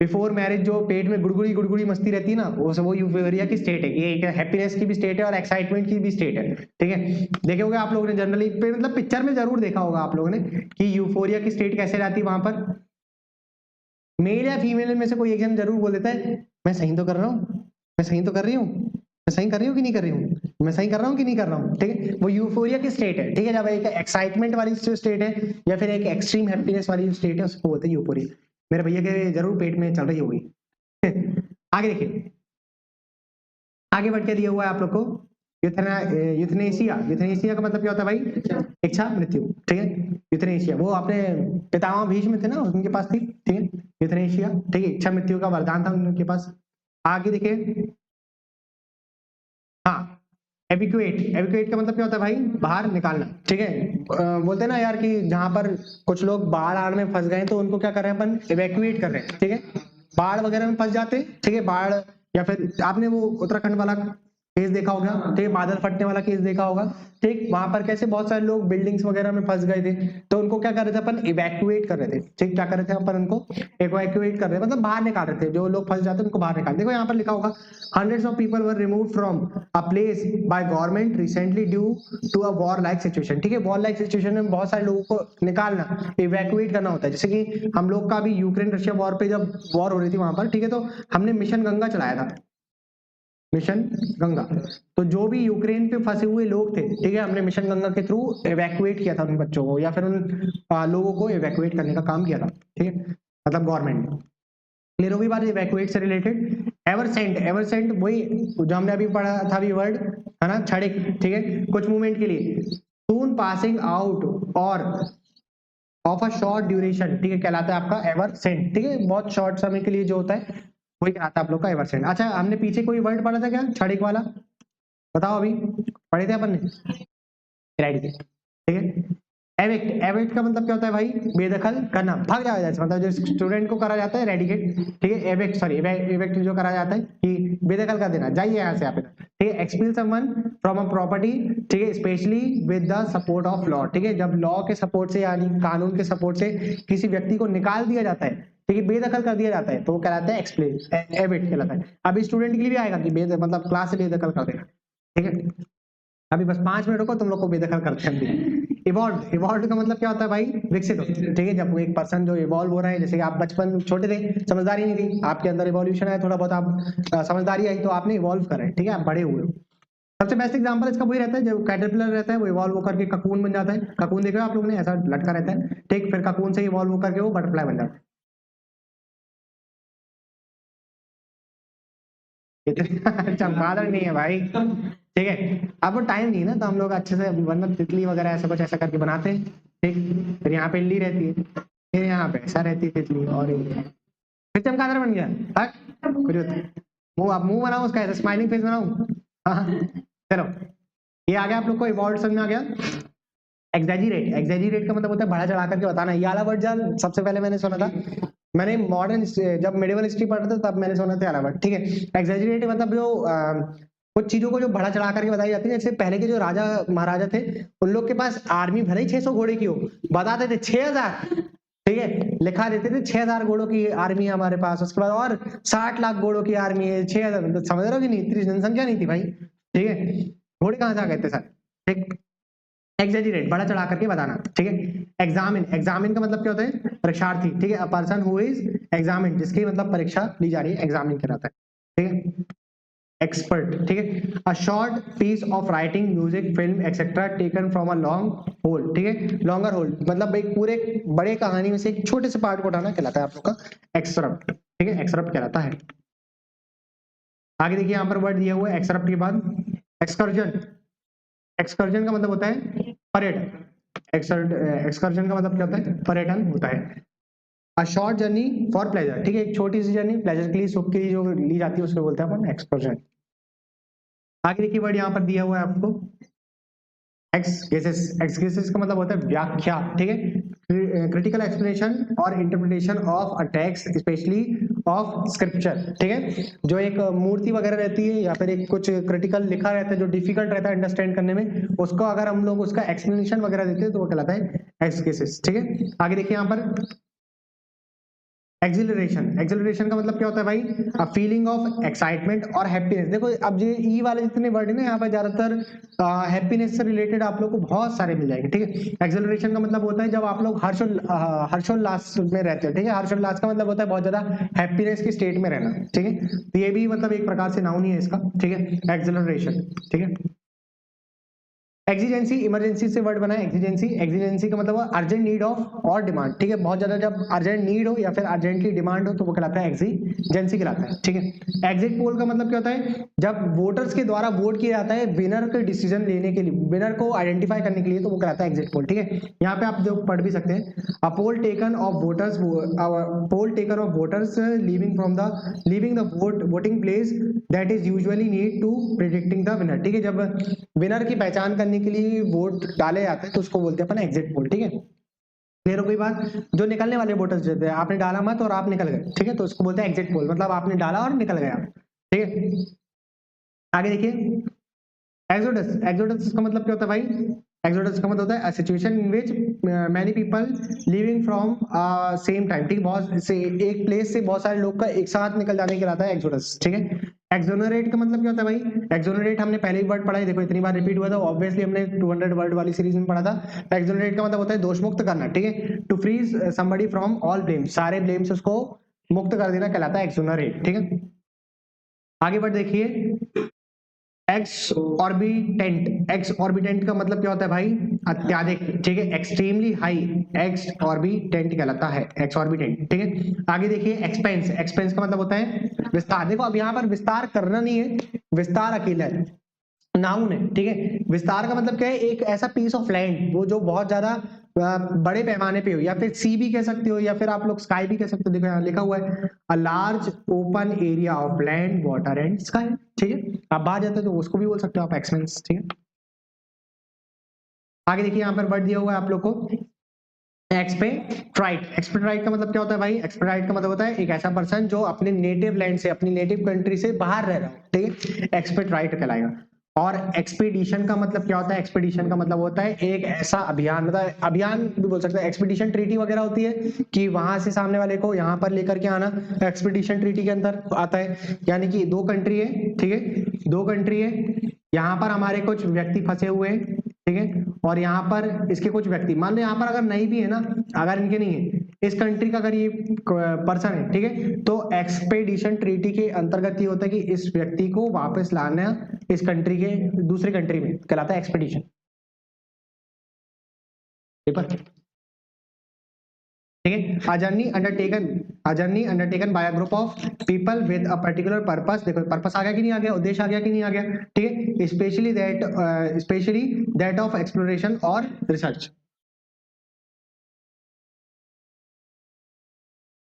बिफोर मैरिज जो पेट में गुड़गुड़ी गुड़गुड़ी मस्ती रहती है ना, वो यूफोरिया की स्टेट है, ये एक हैप्पीनेस की भी स्टेट है और एक्साइटमेंट की भी स्टेट है, ठीक है। देखे होगे आप लोगों ने जनरली, मतलब पिक्चर में जरूर देखा होगा आप लोगों ने कि यूफोरिया की स्टेट कैसे रहती है वहां पर। मेल या फीमेल में से कोई एक जन जरूर बोल देता है मैं सही तो कर रहा हूँ, मैं सही तो कर रही हूँ, मैं सही कर रही हूँ कि नहीं कर रही हूँ, मैं सही कर रहा हूँ कि नहीं कर रहा हूँ, ठीक है, वो यूफोरिया की स्टेट है, ठीक है। जब एक एक्साइटमेंट वाली जो स्टेट है या फिर एक एक्सट्रीम हैप्पीनेस वाली जो स्टेट है उसको बोलते हैं यूफोरिया। मेरे भैया के जरूर पेट में चल रही होगी। आगे देखिए, आगे बढ़ के दिया हुआ है आप लोग को यूथनेसिया। यूथनेसिया का मतलब क्या होता है भाई? इच्छा मृत्यु, ठीक है, यूथनेसिया वो अपने पितामह भीष्म थे ना, उनके पास थी, ठीक है, यूथनेसिया, ठीक है, इच्छा मृत्यु का वरदान था उनके पास। आगे देखिए, हाँ, एविक्यूएट। एविक्यूएट का मतलब क्या होता है भाई? बाहर निकालना, ठीक है। बोलते हैं ना यार कि जहां पर कुछ लोग बाढ़ आड़ में फंस गए तो उनको क्या कर रहे हैं अपन? एवैक्यूएट कर रहे हैं, ठीक है, बाढ़ वगैरह में फंस जाते हैं, ठीक है, बाढ़, या फिर आपने वो उत्तराखंड वाला केस देखा होगा, ठीक है, बादल फटने वाला केस देखा होगा, ठीक, वहां पर कैसे बहुत सारे लोग बिल्डिंग्स वगैरह में फंस गए थे, तो उनको क्या कर रहे थे अपन? इवैक्यूएट कर रहे थे, ठीक, क्या कर रहे थे अपन? उनको इवैक्यूएट कर रहे थे, मतलब बाहर निकाल रहे थे, जो लोग फंस जाते उनको बाहर निकाल। देखो यहाँ पर लिखा होगा hundreds of people were removed from a place by government recently due to a war like situation, ठीक है, वॉर लाइक सिचुएशन में बहुत सारे लोगों को निकालना, इवैक्यूएट करना होता है। जैसे कि हम लोग का भी यूक्रेन रशिया वॉर पे जब वॉर हो रही थी वहां पर, ठीक है, तो हमने मिशन गंगा चलाया था, मिशन गंगा। तो जो भी यूक्रेन पे फंसे हुए लोग थे, ठीक है, हमने मिशन गंगा के थ्रू इवैक्यूएट किया था उन बच्चों को, या फिर उन लोगों को इवैक्यूएट करने का काम किया था, ठीक है, मतलब गवर्नमेंट ने। क्लियर होगी बात इवैक्यूएट से रिलेटेड। एवरसेंट, एवरसेंट वही जो हमने अभी पढ़ा था भी वर्ड, है ना, क्षणिक, ठीक है, कुछ मूवमेंट के लिए। सून पासिंग आउट और ऑफ अ शॉर्ट ड्यूरेशन, ठीक है, कहलाता है आपका एवरसेंट, ठीक है, बहुत शॉर्ट समय के लिए जो होता है वही कहलाता है आप लोग का एवरसेंट। अच्छा, हमने पीछे कोई वर्ड पढ़ा था क्या क्षणिक वाला? बताओ, अभी पढ़े थे अपन ने? इरेडिकेट, ठीक है। एविक्ट, एविक्ट का मतलब क्या होता है भाई? बेदखल करना, भाग जाया जाए, मतलब जो स्टूडेंट को करा जाता है रेडिकेट, ठीक है, एविक्ट, सॉरी, एविक्ट जो करा जाता है कि बेदखल कर देना, जाइए यहाँ से आप, ठीक है, expel someone from a property, ठीक है, specially with the support of law, ठीक है, जब लॉ के सपोर्ट से यानी कानून के सपोर्ट से किसी व्यक्ति को निकाल दिया जाता है, ठीक है, बेदखल कर दिया जाता है, तो वो कहलाता है एक्सप्लेन, एविक्ट कहलाता है। अभी स्टूडेंट के लिए भी आएगा कि मतलब क्लास से बेदखल कर देना, ठीक है। अभी बस 5 मिनट रुको, तुम लोग को बेदखल करते हैं। इवॉल्व, इवॉल्व का मतलब क्या होता है भाई? विकसित हो, ठीक है, जब एक पर्सन जो इवॉल्व हो रहा है, जैसे कि आप बचपन छोटे थे, समझदारी नहीं थी, आपके अंदर इवोल्यूशन आया, थोड़ा बहुत आप समझदारी आई, तो आपने इवॉल्व कर रहे हैं, ठीक है, आप बड़े हुए हो। सबसे बेस्ट एग्जांपल इसका वही रहता है, जब कैटरपिलर रहता है वो इवॉल्व होकर के ककून बन जाता है, ककून देखा आप लोगों ने, ऐसा लटका रहता है, ठीक, फिर ककून से इवॉल्व होकर के वो बटरफ्लाई बन जाता है। इतनी चमगादड़ नहीं है भाई, ठीक है, अब वो टाइम नहीं है ना, तो हम लोग अच्छे से, वरना तितली वगैरह ऐसा कुछ ऐसा करके बनाते हैं, ठीक, फिर यहाँ पे इल्ली रहती है, फिर यहाँ पे ऐसा रहती है तितली, और फिर चमगादड़ बन गया, हट, कुछ मुंह, अब मुंह बनाऊं उसका, ऐसा स्माइलिंग फेस बनाऊं? हाँ, चलो, ये आ गया आप लोग को इवॉल्व समझ में आ गया। एक्सैजरेट, एक्सैजरेट का मतलब होता है बढ़ा चढ़ा करके बताना, ये वाला वर्ड जान सबसे पहले मैंने सुना था मैंने मॉडर्न जब मेडिवल हिस्ट्री पढ़ा था तब मैंने सुना था अलावा, ठीक है। एग्जैजरेट मतलब जो कुछ चीजों को जो बढ़ा चढ़ा करके बताई जाती है, जैसे पहले के जो राजा महाराजा थे उन लोग के पास आर्मी भले ही 600 घोड़े की हो, बताते थे 6000, ठीक है, लिखा देते थे 6000 घोड़ों की आर्मी है हमारे पास, उसके बाद और 60 लाख घोड़ों की आर्मी है, 6000, तो समझ रहे हो कि नहीं, इतनी जनसंख्या नहीं थी भाई, ठीक है, घोड़े कहां से आ गए थे सारे, ठीक। एग्जैजरेट बढ़ा चढ़ा करके बताना, ठीक है। एग्जामिन, एग्जामिन का मतलब क्या होता है, परीक्षार्थी, ठीक है। अ पर्सन हु इज एग्जामिन, जिसकी मतलब परीक्षा ली जा रही है, एग्जामिन कहलाता है, ठीक है। एक्सपर्ट, ठीक है। A short piece of writing, music, film etcetera taken from a long whole, ठीक है। लॉन्गर होल मतलब एक पूरे बड़े कहानी में से एक छोटे से पार्ट को उठाना कहलाता है आप लोग का एक्सरप्ट, ठीक है, एक्सरप्ट कहलाता है। आगे देखिए यहाँ पर वर्ड दिया हुआ है एक्सरप्ट के बाद एक्सकर्जन। एक्सकर्जन का मतलब होता है पर्यटन, एक्सकर्जन का मतलब क्या होता है, पर्यटन होता है। A short journey for pleasure, ठीक है, एक छोटी सी जर्नी प्लेजर के लिए, सुख के लिए जो ली जाती है उसको बोलते हैं अपन एक्सकर्जन। आगे देखिए वर्ड यहाँ पर दिया हुआ है आपको एक्सगेसिस। एक्सगेसिस का मतलब होता है व्याख्या, ठीक है, क्रिटिकल एक्सप्लेनेशन और interpretation of a text specially of scripture, ठीक है। जो एक मूर्ति वगैरह रहती है या फिर एक कुछ क्रिटिकल लिखा रहता है जो डिफिकल्ट रहता है अंडरस्टैंड करने में, उसको अगर हम लोग उसका एक्सप्लेनेशन वगैरह देते हैं तो वो कहलाता है एक्सगेसिस, ठीक है। आगे देखिए यहाँ पर एक्सिलरेशन। एक्सिलरेशन का मतलब क्या होता है भाई, अ फीलिंग ऑफ एक्साइटमेंट और हैप्पीनेस। देखो अब ये ई वाले जितने वर्ड है ना यहाँ पर ज्यादातर हैप्पीनेस से रिलेटेड आप लोग को बहुत सारे मिल जाएंगे, ठीक है। एक्सिलरेशन का मतलब होता है जब आप लोग हर्षोल्लास में रहते हो, ठीक है। हर्षोल्लास का मतलब होता है बहुत ज्यादा हैप्पीनेस की स्टेट में रहना, ठीक है। तो ये भी मतलब एक प्रकार से नाउन ही है इसका, ठीक है, एक्सिलरेशन, ठीक है। एक्सीजेंसी, इमरजेंसी से वर्ड बना है एक्सीजेंसी। एक्सीजेंसी का मतलब अर्जेंट नीड ऑफ और डिमांड, ठीक है, बहुत ज्यादा जब अर्जेंट नीड हो या फिर अर्जेंटली डिमांड हो तो वो कहलाता है एक्सीजेंसी कहलाता है, ठीक है। एग्जिट पोल का मतलब क्या होता है, जब वोटर्स के द्वारा वोट किया जाता है विनर के डिसीजन लेने के लिए, विनर को आइडेंटिफाई करने के लिए, तो वो कहलाता है एग्जिट पोल, ठीक है। यहाँ पे आप जो पढ़ भी सकते हैं, a poll taken of voters, poll taken of voters leaving the voting place that is usually need to predicting the winner, ठीक है। जब विनर की पहचान करने के लिए वोट डाले जाते हैं तो उसको बोलते हैं अपन एग्जिट पोल, ठीक है। क्लियर हो गई बात। जो निकलने वाले वोटर्स देते हैं, आपने डाला मत और आप निकल गए, ठीक है, तो उसको बोलते हैं एग्जिट पोल, मतलब आपने डाला और निकल गया, ठीक है। आगे देखिए एक्सोडस। एक्सोडस का मतलब क्या होता है भाई, एक्सोडस का मतलब होता है situation in which many people living from same time, ठीक है, बहुत से एक प्लेस से बहुत सारे लोग का एक साथ निकल जाने कहलाता है एक्सोडस, ठीक है। एक्सोनरेट का मतलब क्या होता है भाई, एक्सोनरेट हमने पहले ही वर्ड पढ़ा है, देखो इतनी बार रिपीट हुआ था, ऑब्वियसली हमने 200 वर्ड वाली सीरीज में पढ़ा था। एक्सोनरेट का मतलब होता है दोष मुक्त करना, ठीक है, to frees somebody from all blame, सारे ब्लेम से उसको मुक्त कर देना कहलाता है एक्सोनरेट, ठीक है। आगे बढ़ देखिए एक्स ऑर्बिटेंट। एक्स ऑर्बिटेंट का मतलब क्या होता है भाई, अत्याधिक, ठीक है, एक्सट्रीमली हाई, एक्स ऑर्बिटेंट कहलाता है, एक्स ऑर्बिटेंट, ठीक है। आगे देखिए एक्सपेंस। एक्सपेंस का मतलब होता है विस्तार। देखो अब यहाँ पर विस्तार करना नहीं है, विस्तार अकेला है, नाउन है, ठीक है। विस्तार का मतलब क्या है, एक ऐसा पीस ऑफ लैंड वो जो बहुत ज्यादा बड़े पैमाने पे हो, या फिर सी भी कह सकते हो, या फिर आप लोग स्काई भी कह सकते हो, देखो यहाँ लिखा हुआ है a large open area of land water and sky, ठीक है। आप बाहर जाते हो तो उसको भी बोल सकते हो आप एक्सपेंस, ठीक है। आगे देखिए यहाँ पर वर्ड दिया हुआ है आप लोग को एक्सपेट्राइट। एक्सपेट्राइट का मतलब क्या होता है भाई, एक्सपेट्राइट का मतलब होता है एक ऐसा पर्सन जो अपने नेटिव लैंड से, अपनी नेटिव कंट्री से बाहर रह रहा है, ठीक है, एक्सपेट्राइट कहलाएगा। और एक्सपीडिशन का मतलब क्या होता है, एक्सपीडिशन का मतलब होता है एक ऐसा अभियान, मतलब अभियान भी बोल सकते हैं, एक्सपीडिशन ट्रीटी वगैरह होती है कि वहां से सामने वाले को यहाँ पर लेकर के आना, एक्सपीडिशन ट्रीटी के अंदर आता है। यानी कि दो कंट्री है, ठीक है, दो कंट्री है, यहाँ पर हमारे कुछ व्यक्ति फंसे हुए हैं, ठीक है, और यहाँ पर इसके कुछ व्यक्ति, मान लो यहाँ पर अगर नहीं भी है ना, अगर इनके नहीं है, इस कंट्री का अगर ये पर्सन है, ठीक है, तो एक्सपेडिशन ट्रीटी के अंतर्गत ये होता है कि इस व्यक्ति को वापस लाना इस कंट्री के दूसरी कंट्री में कहलाता है एक्सपेडिशन, ठीक है। A journey undertaken by a group of people with a particular purpose। देखो पर्पस आ गया कि नहीं आ गया, उद्देश्य आ गया कि नहीं आ गया, ठीक है, स्पेशली दैट ऑफ एक्सप्लोरेशन और रिसर्च,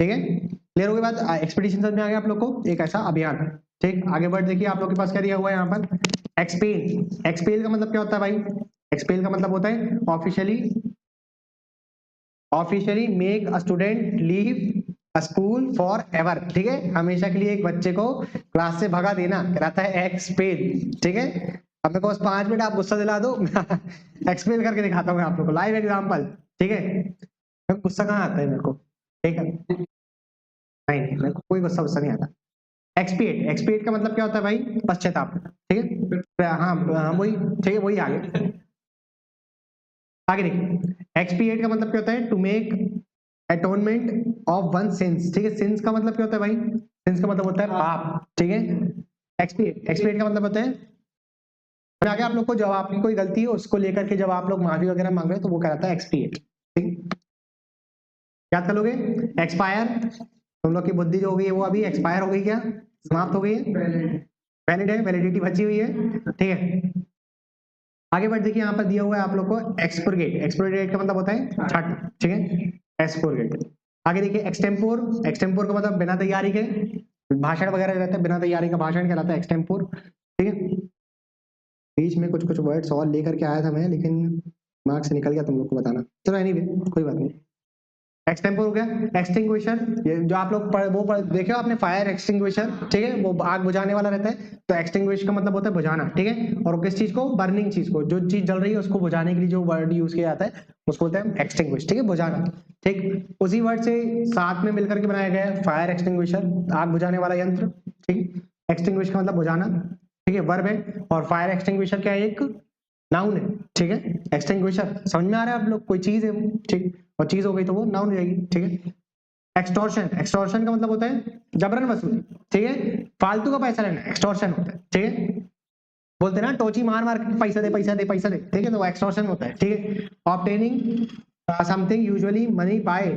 ठीक है। क्लियर हो गई बात, एक्सपीडिशन समझ में आ गया आप लोग को, एक ऐसा अभियान, ठीक। आगे बढ़ देखिए आप लोग के पास क्या दिया हुआ है यहाँ पर एक्सपेल। एक्सपेल का मतलब क्या होता है भाई, एक्सपेल का मतलब होता है officially make a student leave school for ever, ठीक है, हमेशा के लिए एक बच्चे को क्लास से भगा देना कहलाता है एक्सपेल, ठीक है। अब मेरे को बस 5 मिनट आप गुस्सा दिला दो, एक्सपेल करके दिखाता हूँ आप लोग को लाइव एग्जांपल, ठीक है। गुस्सा कहाँ आता है मेरे को, ठीक है, नहीं नहीं मेरे को कोई गुस्सा नहीं आता। एक्सपिएट, एक्सपिएट का मतलब क्या होता है भाई, पश्चाताप, ठीक है। हाँ हाँ वही, ठीक है, वही आगे आगे देखिए, एक्सपिएट का मतलब क्या होता है, to make atonement of one sins, ठीक है। सिंस का मतलब क्या होता है भाई, सिंस का मतलब होता है पाप, ठीक है। एक्सपिएट, एक्सपिएट का मतलब होता है आगे आप लोग को जब आपकी कोई गलती है उसको लेकर के जब आप लोग माफी वगैरह मांग रहे हैं तो वो कहलाता है एक्सपिएट, ठीक। याद कर लोगे। एक्सपायर, तुम लोग की बुद्धि जो हो गई है वो अभी एक्सपायर हो गई, क्या समाप्त हो गई है, वैलिड है, वैलिडिटी बची हुई है, ठीक है। आगे बढ़ देखिए, यहाँ पर दिया हुआ है आप लोग को एक्सपुरगेट, एक्सपुरगेट का मतलब होता है छठ, ठीक है, एक्सपुरगेट। आगे देखिए एक्सटेम्पोर, एक्सटेम्पोर का मतलब बिना तैयारी के भाषण वगैरह रहता है, बिना तैयारी का भाषण कहलाता है एक्सटेम्पोर, ठीक है। बीच में कुछ कुछ वर्ड्स और लेकर के आया था मैं, लेकिन दिमाग से निकल गया तुम लोग को बताना, चलो एनीवे कोई बात नहीं। एक्सटेम्पोर हो गया। एक्सटिंग्विशर, ये जो आप लोग देखे हो आपने, फायर एक्सटिंग्विशर, ठीक है, वो आग बुझाने वाला रहता है। तो एक्सटिंग्विश का मतलब होता है बुझाना, ठीक है। और किस चीज को, बर्निंग चीज को, जो चीज जल रही है उसको बुझाने के लिए जो वर्ड यूज किया जाता है उसको बोलते हैं एक्सटिंग्विश, ठीक है, बुझाना, ठीक। उसी वर्ड से साथ में मिलकर के बनाया गया है फायर एक्सटिंग्विशर, आग बुझाने वाला यंत्र, ठीक। एक्सटिंग्विश का मतलब बुझाना, ठीक है, वर्ब है। और फायर एक्सटिंग्विशर क्या है, एक नाउन है, ठीक है। एक्सटिंग्विशर समझ में आ रहा है आप लोग, कोई चीज है वो, ठीक, और चीज हो गई तो वो नाउन हो जाएगी, ठीक है। एक्सटॉर्शन, एक्सटॉर्शन का मतलब होता है जबरन वसूली, ठीक है, फालतू का पैसा लेना एक्सटॉर्शन होता है, ठीक है। बोलते हैं ना टोची मार मार के पैसा दे पैसा दे पैसा दे, ठीक है, तो वो एक्सटॉर्शन होता है, ठीक है। Obtaining something usually money by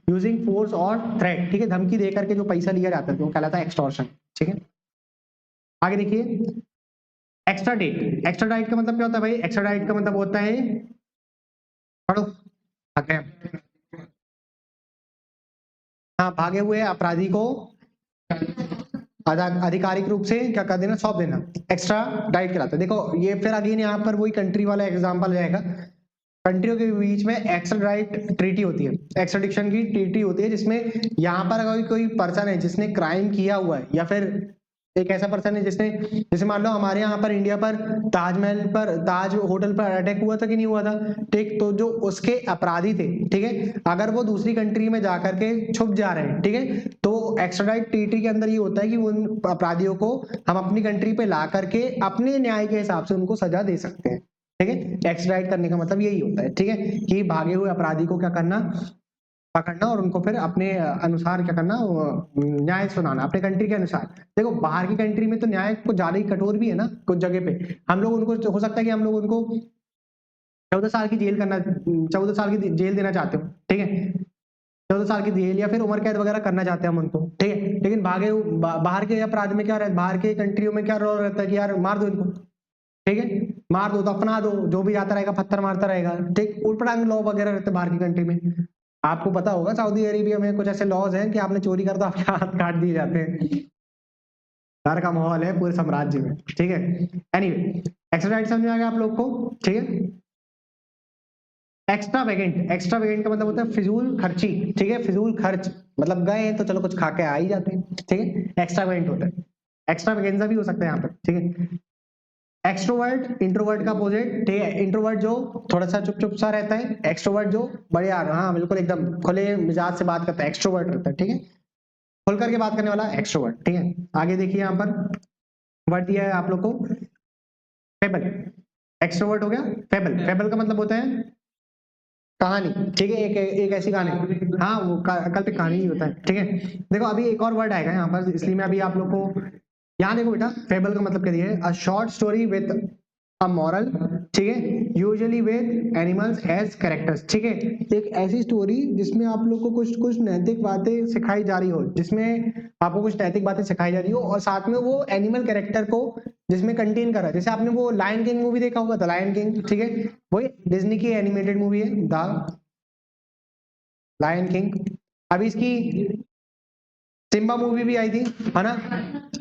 using force और थ्रेट, ठीक है, धमकी देकर के जो पैसा लिया जाता है वो कहलाता है एक्सटॉर्शन, ठीक है। आगे देखिए एक्स्ट्रा डेट, एक्स्ट्रा डाइट का मतलब क्या होता है भाई, एक्स्ट्रा डाइट का मतलब होता है, पढ़ो, हाँ, भागे हुए अपराधी को आधिकारिक रूप से क्या कर देना, सौंप देना, एक्स्ट्रा डाइट कराता है। देखो ये फिर अगेन यहाँ पर वही कंट्री वाला एग्जांपल जाएगा। कंट्रियों के बीच में एक्स्ट्राडाइट ट्रीटी होती है, एक्स्ट्राडिक्शन की ट्रीटी होती है, जिसमें यहाँ पर अगर कोई पर्सन है जिसने क्राइम किया हुआ है, या फिर एक ऐसा पर्सन है जिसने, जैसे मान लो हमारे यहाँ पर इंडिया पर ताजमहल पर, ताज होटल पर अटैक हुआ था कि नहीं हुआ था, ठीक। तो जो उसके अपराधी थे, ठीक है, अगर वो दूसरी कंट्री में जाकर के छुप जा रहे हैं, ठीक है, तो एक्स्ट्राडाइट ट्रीटी के अंदर ये होता है कि उन अपराधियों को हम अपनी कंट्री पे ला करके अपने न्याय के हिसाब से उनको सजा दे सकते हैं, ठीक है। एक्स्ट्राडाइट करने का मतलब यही होता है, ठीक है, कि भागे हुए अपराधी को क्या करना, पकड़ना और उनको फिर अपने अनुसार क्या करना, न्याय सुनाना अपने कंट्री के अनुसार। देखो बाहर की कंट्री में तो न्याय कुछ ज्यादा ही कठोर भी है ना, कुछ जगह पे हम लोग उनको, हो सकता है कि हम लोग उनको 14 साल की जेल करना, 14 साल की जेल देना चाहते हो, ठीक है, 14 साल की जेल या फिर उम्र कैद वगैरह करना चाहते हैं हम उनको, ठीक है। लेकिन बाहर के अपराध में क्या रहता है, बाहर के कंट्रियों में क्या रोल रहता है कि यार मार दो इनको, ठीक है, मार दो, दफना दो, जो भी आता रहेगा पत्थर मारता रहेगा, ठीक। उल्पटांग लॉ वगैरह रहते हैं बाहर की कंट्री में। आपको पता होगा सऊदी अरेबिया में कुछ ऐसे लॉज हैं कि आपने चोरी कर दो आपके हाथ काट दिए जाते हैं, डर का माहौल है पूरे साम्राज्य में, ठीक है। एनीवे एक्स्ट्राडाइट समझ में आ गया आप लोग को, ठीक है। एक्स्ट्रा वेगेंट, एक्स्ट्रा वेगेंट का मतलब होता है फिजूल खर्ची, ठीक है, फिजूल खर्च, मतलब गए हैं तो चलो कुछ खा के आ ही जाते हैं, ठीक है, एक्स्ट्रा वेगेंट होता है। एक्स्ट्रा वेगेंजा भी हो सकता है यहाँ पर, ठीक है। एक्सट्रोवर्ट, इंट्रोवर्ट का अपोजिट, ठीक है, इंट्रोवर्ट जो थोड़ा सा चुप चुप सा रहता है, एक्सट्रोवर्ट जो बढ़िया, हाँ बिल्कुल एकदम खुले मिजाज से बात करता है, एक्सट्रोवर्ट रहता है, ठीक है, खुल करके बात करने वाला एक्सट्रोवर्ट, ठीक है। आगे देखिए यहाँ पर वर्ड दिया है आप लोग को फेबल, एक्सट्रोवर्ट हो गया, फेबल, फेबल का मतलब होता है कहानी, ठीक है, एक ऐसी कहानी, हाँ वो कल्पित कहानी ही होता है, ठीक है। देखो अभी एक और वर्ड आएगा यहाँ पर, इसलिए मैं अभी आप लोग को, यहाँ देखो बेटा, फेबल का मतलब क्या दिया है, a short story with a moral, ठीक है, usually with animals as characters, ठीक है, एक ऐसी स्टोरी जिसमें आप लोग को कुछ कुछ नैतिक बातें सिखाई जा रही हो, जिसमें आपको कुछ नैतिक बातें सिखाई जा रही हो, और साथ में वो एनिमल कैरेक्टर को जिसमें कंटेन करा, जैसे आपने वो लायन किंग मूवी देखा होगा, द लायन किंग, ठीक है, वही डिज्नी की एनिमेटेड मूवी है द लायन किंग। अभी इसकी सिम्बा मूवी भी आई थी, है ना,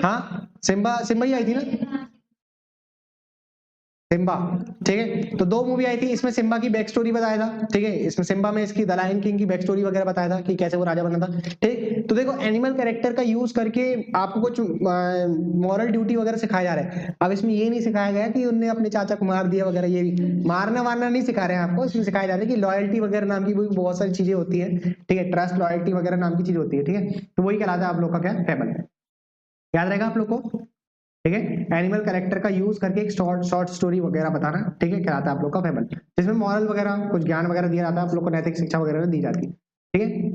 हाँ सिम्बा, सिम्बा ही आई थी ना, सिम्बा, ठीक है। तो 2 मूवी आई थी, इसमें सिम्बा की बैक स्टोरी बताया था, ठीक है, इसमें सिम्बा में इसकी द लायन किंग की बैक स्टोरी वगैरह बताया था कि कैसे वो राजा बना था, ठीक। तो देखो एनिमल कैरेक्टर का यूज करके आपको कुछ मॉरल ड्यूटी वगैरह सिखाया जा रहा है। अब इसमें ये नहीं सिखाया गया कि उनने अपने चाचा को मार दिया वगैरह, ये भी मारना वारना नहीं सिखा रहे हैं आपको, इसमें सिखाया जा रहा है कि लॉयल्टी वगैरह नाम की बहुत सारी चीजें होती है, ठीक है, ट्रस्ट लॉयल्टी वगैरह नाम की चीज होती है, ठीक है। तो वही कहलाता है आप लोग का क्या, फेबल। याद रहेगा आप लोग को, ठीक है। एनिमल कैरेक्टर का यूज करके एक शॉर्ट स्टोरी वगैरह बताना, ठीक है, कहलाता है आप लोग का फेबल, जिसमें मॉरल वगैरह कुछ ज्ञान वगैरह दिया जाता है, आप लोग को नैतिक शिक्षा वगैरह दी जाती है, ठीक है।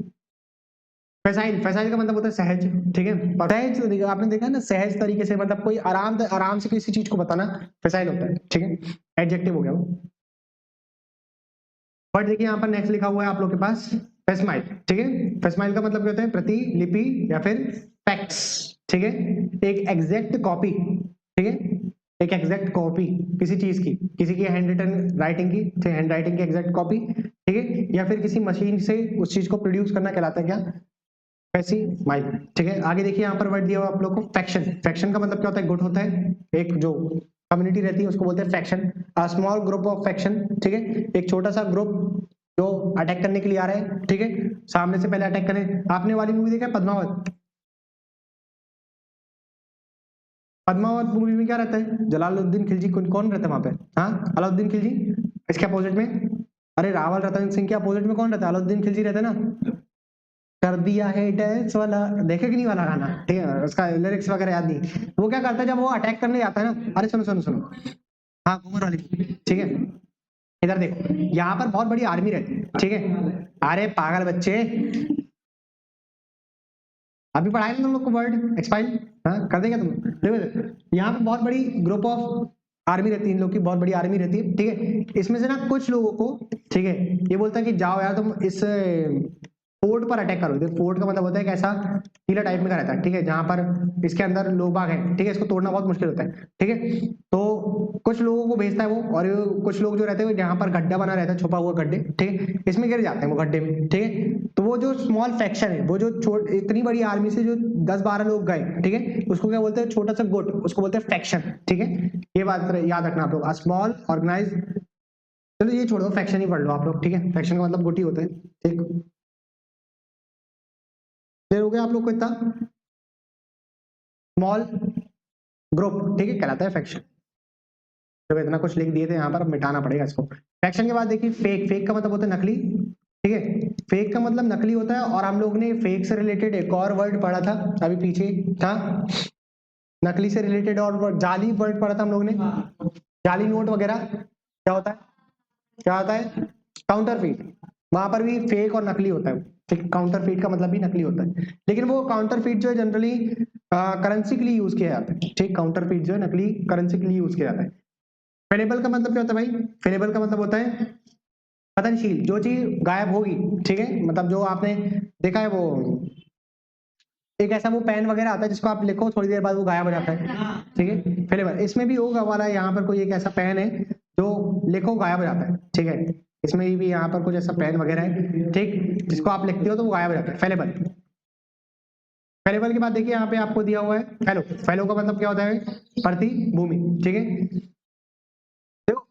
फैसाइल का मतलब होता है सहज, ठीक है। और सहज आपने देखा ना, सहज तरीके से मतलब कोई आराम से किसी चीज को बताना फैसाइल होता है, ठीक है, एडजेक्टिव हो गया वो। बट देखिए यहाँ पर नेक्स्ट लिखा हुआ है आप लोग के पास फेस्माइल, ठीक है। फेस्माइल का मतलब क्या होता है, प्रतिलिपि या फिर फैक्ट्स, ठीक है, एक एग्जैक्ट कॉपी, ठीक है, एक एग्जैक्ट कॉपी किसी चीज की, किसी की हैंड रिटन राइटिंग की, हैंड राइटिंग की एग्जैक्ट कॉपी, ठीक है, या फिर किसी मशीन से उस चीज को प्रोड्यूस करना कहलाता है क्या, फेसिमाइल, ठीक है। आगे देखिए यहाँ पर वर्ड दिया हुआ आप लोग को फैक्शन। फैक्शन का मतलब क्या होता है, गुट होता है, एक जो कम्युनिटी रहती है उसको बोलते हैं faction. A small group of faction, ठीक है, एक छोटा सा ग्रुप जो अटैक करने के लिए आ रहा है, ठीक है, सामने से पहले अटैक करें। आपने वाली मूवी देखा है पद्मावत? पद्मावत मूवी में क्या रहता है, जलालुद्दीन खिलजी कौन रहता है वहां पे, हाँ, अलाउद्दीन खिलजी। इसके अपोजिट में, अरे रावल रतन सिंह के अपोजिट में कौन रहता है, अलाउद्दीन खिलजी रहता है ना। कर दिया है डैंस वाला, देखे कि नहीं वाला गाना, ठीक है, उसका लिरिक्स वगैरह याद नहीं। वो क्या करता है जब वो अटैक करने जाता है ना, अरे सुनो सुनो सुनो, हाँ घूमर वाली, ठीक है, इधर देखो, यहाँ पर बहुत बड़ी आर्मी रहती है, ठीक है। अरे पागल बच्चे, अभी पढ़ाए ना तुम लोग को वर्ड एक्सपाइल, हाँ कर देगा तुम। देखो यहाँ पे बहुत बड़ी ग्रुप ऑफ आर्मी रहती है, इन लोग की बहुत बड़ी आर्मी रहती है, ठीक है। इसमें से ना कुछ लोगों को, ठीक है, ये बोलता है कि जाओ यार तुम इस फोर्ट पर अटैक करो। फोर्ट का मतलब होता है कि ऐसा किला टाइप में का रहता है, ठीक है, जहां पर इसके अंदर लोग बाग हैं, ठीक है, इसको तोड़ना बहुत मुश्किल होता है, ठीक है। तो कुछ लोगों को भेजता है वो, और कुछ लोग जो रहते हैं जहां पर गड्ढा बना रहता है, छुपा हुआ गड्ढे, ठीक है, इसमें गिर जाते हैं वो गड्ढे में, ठीक है। तो वो जो स्मॉल फैक्शन है, वो जो इतनी बड़ी आर्मी से जो 10-12 लोग गए, ठीक है, उसको क्या बोलते हैं, छोटा सा गुट, उसको बोलते हैं फैक्शन, ठीक है। ये बात याद रखना आप लोग, स्मॉल ऑर्गेनाइज, चलो ये छोड़ो, फैक्शन ही पढ़ लो आप लोग, ठीक है, फैक्शन का मतलब गुट ही होता है, ठीक। क्लियर हो गया आप लोग को इतना, स्मॉल ग्रुप, ठीक है, कहलाता है फैक्शन। जब इतना कुछ लिख दिए थे यहाँ पर, अब मिटाना पड़ेगा इसको। फैक्शन के बाद देखिए फेक। फेक का मतलब होता है नकली, ठीक है, फेक का मतलब नकली होता है। और हम लोग ने फेक से रिलेटेड एक और वर्ड पढ़ा था अभी पीछे, था नकली से रिलेटेड, और जाली वर्ड पढ़ा था हम लोग ने, जाली नोट वगैरह क्या होता है, क्या होता है, काउंटरफीट। वहां पर भी फेक और नकली होता है, ठीक, काउंटरफीट का मतलब भी नकली होता है, लेकिन वो काउंटरफीट जो है जनरली करेंसी के लिए यूज किया जाता है, ठीक, काउंटरफीट जो है नकली करेंसी के लिए यूज किया जाता है। फेलेबल का मतलब क्या होता है भाई, फेलेबल का मतलब होता है पतनशील, जो चीज गायब होगी, ठीक है, मतलब जो आपने देखा है वो एक ऐसा वो पेन वगैरह आता है जिसको आप लिखो थोड़ी देर बाद वो गायब हो जाता है, ठीक है, फेलेबल। इसमें भी होगा वाला, यहाँ पर कोई एक ऐसा पेन है जो लिखो गायब हो जाता है, ठीक है, इसमें भी यहाँ पर कुछ ऐसा पेन वगैरह है, ठीक, जिसको आप लिखते हो तो वो गायब हो जाता है, फेलेबल। फेलेबल के बाद देखिए यहाँ पे आपको दिया हुआ है फेलो। फेलो का मतलब क्या होता है, प्रतिभूमि, ठीक है। देखो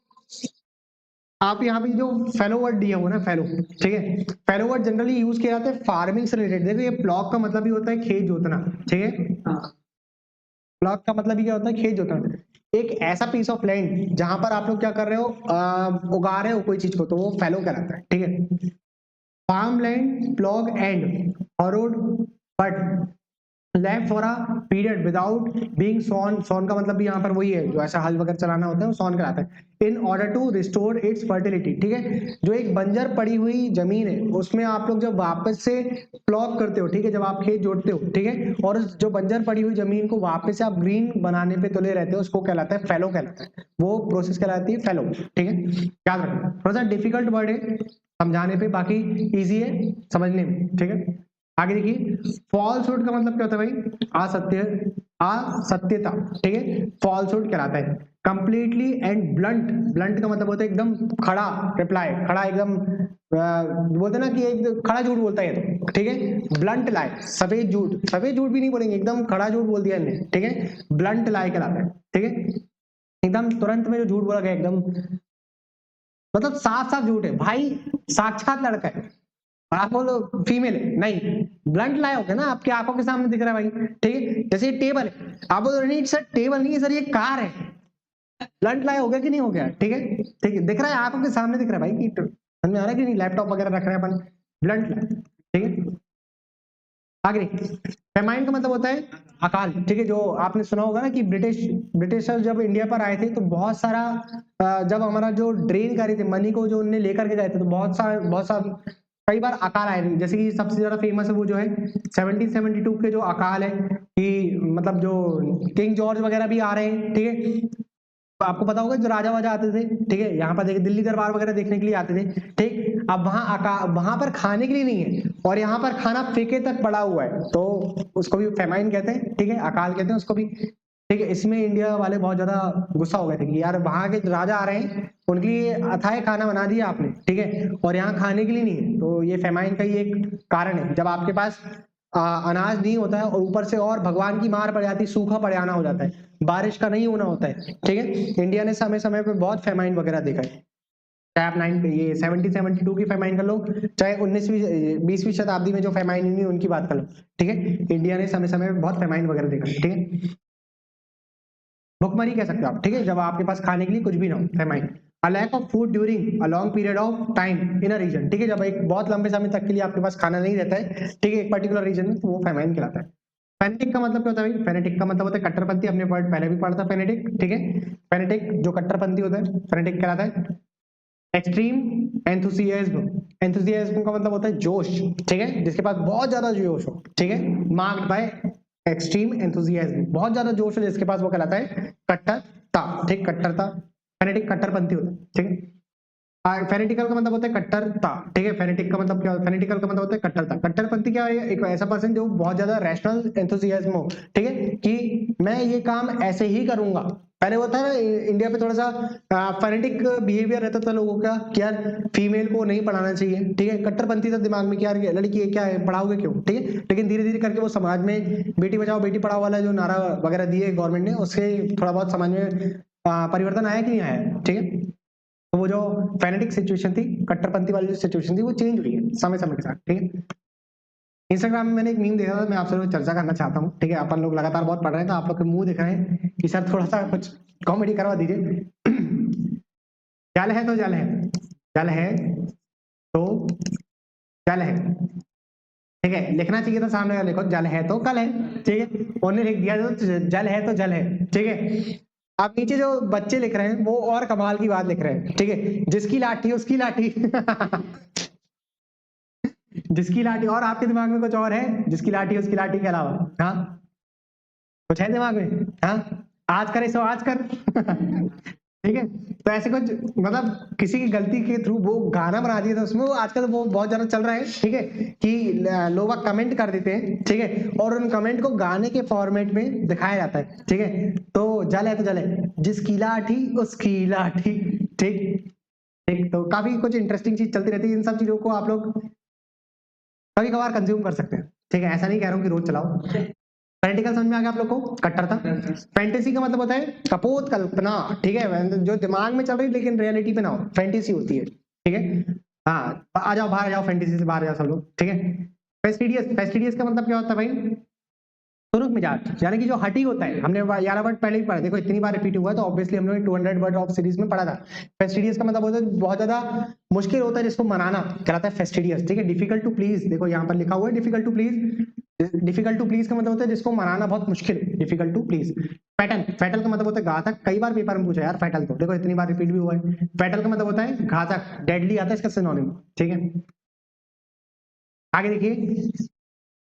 आप यहाँ पे जो फेलो वर्ड दिया हुआ ना, फेलो, ठीक है, फेलो वर्ड जनरली यूज किया जाता है फार्मिंग से रिलेटेड। देखो ये प्लॉग का मतलब ही होता है खेत जोतना, ठीक है, प्लॉग का मतलब ही क्या होता है, खेत जोतना। एक ऐसा पीस ऑफ लैंड जहां पर आप लोग क्या कर रहे हो, उगा रहे हो कोई चीज को, तो वो फेलो कहलाता है, ठीक है। Farmland ploughed and furrowed but left for a period without being sown। sown का मतलब भी यहाँ पर वही है, जो ऐसा हल वगैरह चलाना होता है वो sown कहलाता है। in order to restore its fertility, ठीक है, जो एक बंजर पड़ी हुई जमीन है उसमें आप लोग जब वापस से प्लॉग करते हो, ठीक है, जब आप खेत जोतते हो, ठीक है, और उस जो बंजर पड़ी हुई जमीन को वापस से आप ग्रीन बनाने पे तुले रहते हो, उसको कहलाता है फैलो कहलाता है, वो प्रोसेस कहलाती है फैलो, ठीक है। याद रखना, थोड़ा सा डिफिकल्ट वर्ड है समझाने पे, बाकी इजी है समझने में, ठीक है। आगे देखिए फॉल्सहुड का मतलब क्या होता है भाई, असत्य, असत्यता, ठीक है, फॉल्सहुड कहलाता है। कंप्लीटली एंड ब्लंट, ब्लंट का मतलब होता है एकदम खड़ा, रिप्लाई खड़ा एकदम, बोलते ना कि एक खड़ा झूठ बोलता है ये तो, ठीक है, ब्लंट लाई, सफेद झूठ, सफेद झूठ भी नहीं बोलेंगे, एकदम खड़ा झूठ बोल दिया इन्हें, ठीक है, ब्लंट लाई कहलाता है, ठीक है, एकदम तुरंत में जो झूठ बोला गया एकदम मतलब साफ साफ झूठ है भाई, साक्षात लड़का है और आप बोलो फीमेल है, नहीं ब्लंट लाए होगे ना, आपकी आंखों के सामने दिख रहा है भाई, ठीक है। जैसे ये टेबल है, आप बोलो नहीं सर टेबल नहीं है सर ये कार है, ब्लंट लाए हो गया कि नहीं हो गया, ठीक है, ठीक है, दिख रहा है आंखों के सामने दिख रहा है भाई कि समझ में आ रहा है कि नहीं, लैपटॉप वगैरह रख रहे हैं अपन, ब्लंट लाए, ठीक है। आगे फेमाइन का मतलब होता है अकाल, ठीक है। जो आपने सुना होगा ना कि ब्रिटिशर जब इंडिया पर आए थे तो बहुत सारा जब हमारा जो ड्रेन कर रहे थे मनी को, जो उनने लेकर के गए थे, तो बहुत सा कई बार अकाल आए थे। जैसे कि सबसे ज्यादा फेमस है वो जो है 1772 के जो अकाल है कि मतलब जो किंग जॉर्ज वगैरह भी आ रहे हैं, ठीक है। तो आपको पता होगा जो राजा वाजा आते थे, ठीक है, यहाँ पर देखिए दिल्ली दरबार वगैरह देखने के लिए आते थे, ठीक। अब वहां पर खाने के लिए नहीं है और यहाँ पर खाना फेंके तक पड़ा हुआ है, तो उसको भी फेमाइन कहते हैं, ठीक है, अकाल कहते हैं उसको भी, ठीक है। इसमें इंडिया वाले बहुत ज्यादा गुस्सा हो गए थे कि यार वहां के राजा आ रहे हैं, उनके लिए अथाह खाना बना दिया आपने, ठीक है, और यहाँ खाने के लिए नहीं है। तो ये फेमाइन का ही एक कारण है, जब आपके पास अनाज नहीं होता है और ऊपर से और भगवान की मार पड़ जाती है, सूखा पड़ जाना हो जाता है, बारिश का नहीं होना होता है, ठीक है। इंडिया ने समय समय पे बहुत फेमाइन वगैरह देखा है, चाहे आप 1772 की फेमाइन कर लो, चाहे 19वीं 20वीं शताब्दी में जो फेमाइन हुई उनकी बात कर लो, ठीक है। इंडिया ने समय समय पे बहुत फेमाइन वगैरह देखा है, ठीक है। भुखमरी कह सकते हो आप, ठीक है, जब आपके पास खाने के लिए कुछ भी ना हो, famine. A lack of food during a long period of time in a region, ठीक है, जब एक बहुत लंबे समय तक के लिए आपके पास खाना नहीं रहता है, ठीक है, एक पर्टिकुलर रीजन में, तो वो फेमाइन कहलाता है। फेनेटिक का मतलब क्या होता है भाई, फेनेटिक का मतलब होता है कट्टरपंथी, हमने वर्ड पहले भी पढ़ा था फेनेटिक, ठीक है। फेनेटिक जो कट्टरपंथी होता है फेनेटिक कहलाता है। एक्सट्रीम एंथुसियाज्म, एंथुसियाज्म का मतलब होता है जोश, ठीक है, जिसके पास बहुत ज्यादा जोश हो, ठीक है, मार्क्ड बाय एक्सट्रीम एंथुसियाज्म, बहुत ज्यादा जोश हो जिसके पास, वो कहलाता है कट्टरता, ठीक, कट्टरता। फेनेटिक कट्टरपंथी होता है, ठीक है। फेनेटिकल का मतलब होता है कट्टरता, ठीक है, फेनेटिक का मतलब क्या, फेनेटिकल का मतलब होता है कट्टरता। कट्टरपंथी क्या है, एक ऐसा पर्सन जो बहुत ज्यादा रैशनल एंथुसियाज्म हो, ठीक है, कि मैं ये काम ऐसे ही करूंगा। पहले होता है ना इंडिया पे थोड़ा सा फेनेटिक बिहेवियर रहता था लोगों का कि यार फीमेल को नहीं पढ़ाना चाहिए, ठीक है, कट्टरपंथी था दिमाग में कि यार लड़की है क्या है, पढ़ाओगे क्यों, ठीक है। लेकिन धीरे धीरे करके वो समाज में बेटी बचाओ बेटी पढ़ाओ वाला जो नारा वगैरह दिए गवर्नमेंट ने, उससे थोड़ा बहुत समाज में परिवर्तन आया कि नहीं आया, ठीक है। तो वो जो फेनेटिक सिचुएशन थी, कट्टरपंथी वाली जो सिचुएशन थी, वो चेंज हुई है समय समय के साथ, ठीक है। इंस्टाग्राम में मैंने एक मीम देखा था, मैं आपसे चर्चा करना चाहता हूँ, ठीक है। अपन लोग लगातार बहुत पढ़ रहे हैं तो आप लोग के मुंह दिख रहे हैं कि सर थोड़ा सा कुछ कॉमेडी करवा दीजिए। जल है तो जल है, जल है तो जल है, ठीक है, लिखना चाहिए था सामने का, लिखो जल है तो कल है, ठीक है, उन्होंने लिख दिया तो जल है तो जल है, ठीक है। अब नीचे जो बच्चे लिख रहे हैं वो और कमाल की बात लिख रहे हैं, ठीक है, जिसकी लाठी उसकी लाठी जिसकी लाठी, और आपके दिमाग में कुछ और है जिसकी लाठी उसकी लाठी के अलावा, हाँ कुछ है दिमाग में, हाँ आज करे सो आज कर ठीक है। तो ऐसे कुछ मतलब किसी की गलती के थ्रू वो गाना बना दिया था उसमें, वो आजकल वो बहुत ज्यादा चल रहा है, ठीक है, कि लोग कमेंट कर देते हैं, ठीक है, और उन कमेंट को गाने के फॉर्मेट में दिखाया जाता है, ठीक है। तो जल है तो जल है, जिसकी लाठी उसकी लाठी, ठीक, ठीक। तो काफी कुछ इंटरेस्टिंग चीज चलती रहती है, इन सब चीजों को आप लोग कभी कभार कंज्यूम कर सकते हैं, ठीक है, ऐसा नहीं कह रहा हूँ कि रोज चलाओ। पॉलिटिकल समझ में आ गया आप लोग को, कट्टरता। फैंटेसी का मतलब होता है कपोत कल्पना, ठीक है, जो दिमाग में चल रही लेकिन रियलिटी पे ना हो, फैंटेसी होती है, ठीक है। हाँ आ जाओ बाहर, आ जाओ फैंटेसी से बाहर, आ जाओ सब लोग, ठीक है। फेस्टिडियस, फेस्टिडियस का मतलब क्या होता है भाई, तुरुक मिजाज, यानी कि जो हटी होता है, हमने 11 वर्ड पहले ही पढ़ा, देखो इतनी बार रिपीट हुआ है तो ऑब्वियसली हम लोग 200 वर्ड ऑफ सीरीज में पढ़ा था। फेस्टिडियस का मतलब होता है बहुत ज्यादा मुश्किल होता है जिसको मनाना, कहलाता है फेस्टिडियस, ठीक है। डिफिकल्ट टू प्लीज, देखो यहाँ पर लिखा हुआ है difficult to please, difficult to please का मतलब होता है जिसको मनाना बहुत मुश्किल है, difficult to please. Fatal, fatal का मतलब होता है घातक, कई बार पेपर में पूछा यार फैटल, तो देखो इतनी बार रिपीट भी हुआ है। फैटल का मतलब होता है घातक, डेडली आता है इसका सिनोनिम, ठीक है। आगे देखिए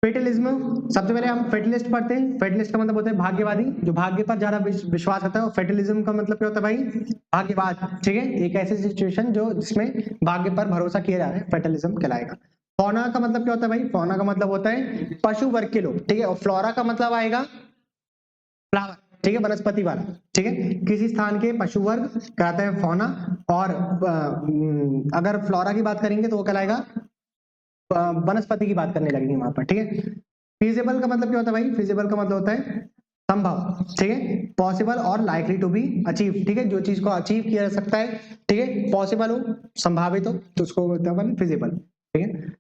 फेटलिज्म, सबसे पहले हम फेटलिस्ट पढ़ते हैं। फेटलिस्ट का मतलब होता है भाग्यवादी, जो भाग्य पर ज्यादा विश्वास करता है। और फेटलिज्म का मतलब क्या होता है भाई, भाग्यवाद, ठीक है, एक ऐसी सिचुएशन जो जिसमें भाग्य पर भरोसा किया जा रहा है, फेटलिज्म कहलाएगा। फौना का मतलब क्या होता है भाई, फौना का मतलब होता है पशु वर्ग के लोग, ठीक है। और फ्लोरा का मतलब आएगा फ्लावर, ठीक है, वनस्पति वाला, ठीक है, किसी स्थान के पशु वर्ग कहते हैं फौना। और अगर फ्लोरा की बात करेंगे तो वो कहलाएगा वनस्पति की बात करने लगेंगे वहां पर, ठीक है। फिजिबल का मतलब क्या होता है भाई, फिजिबल का मतलब होता है संभव, ठीक है, पॉसिबल और लाइकली टू बी अचीव, ठीक है, जो चीज को अचीव किया जा सकता है, ठीक है, पॉसिबल हो, संभावित हो, तो उसको बोलते हैं अपन फिजिबल, ठीक है।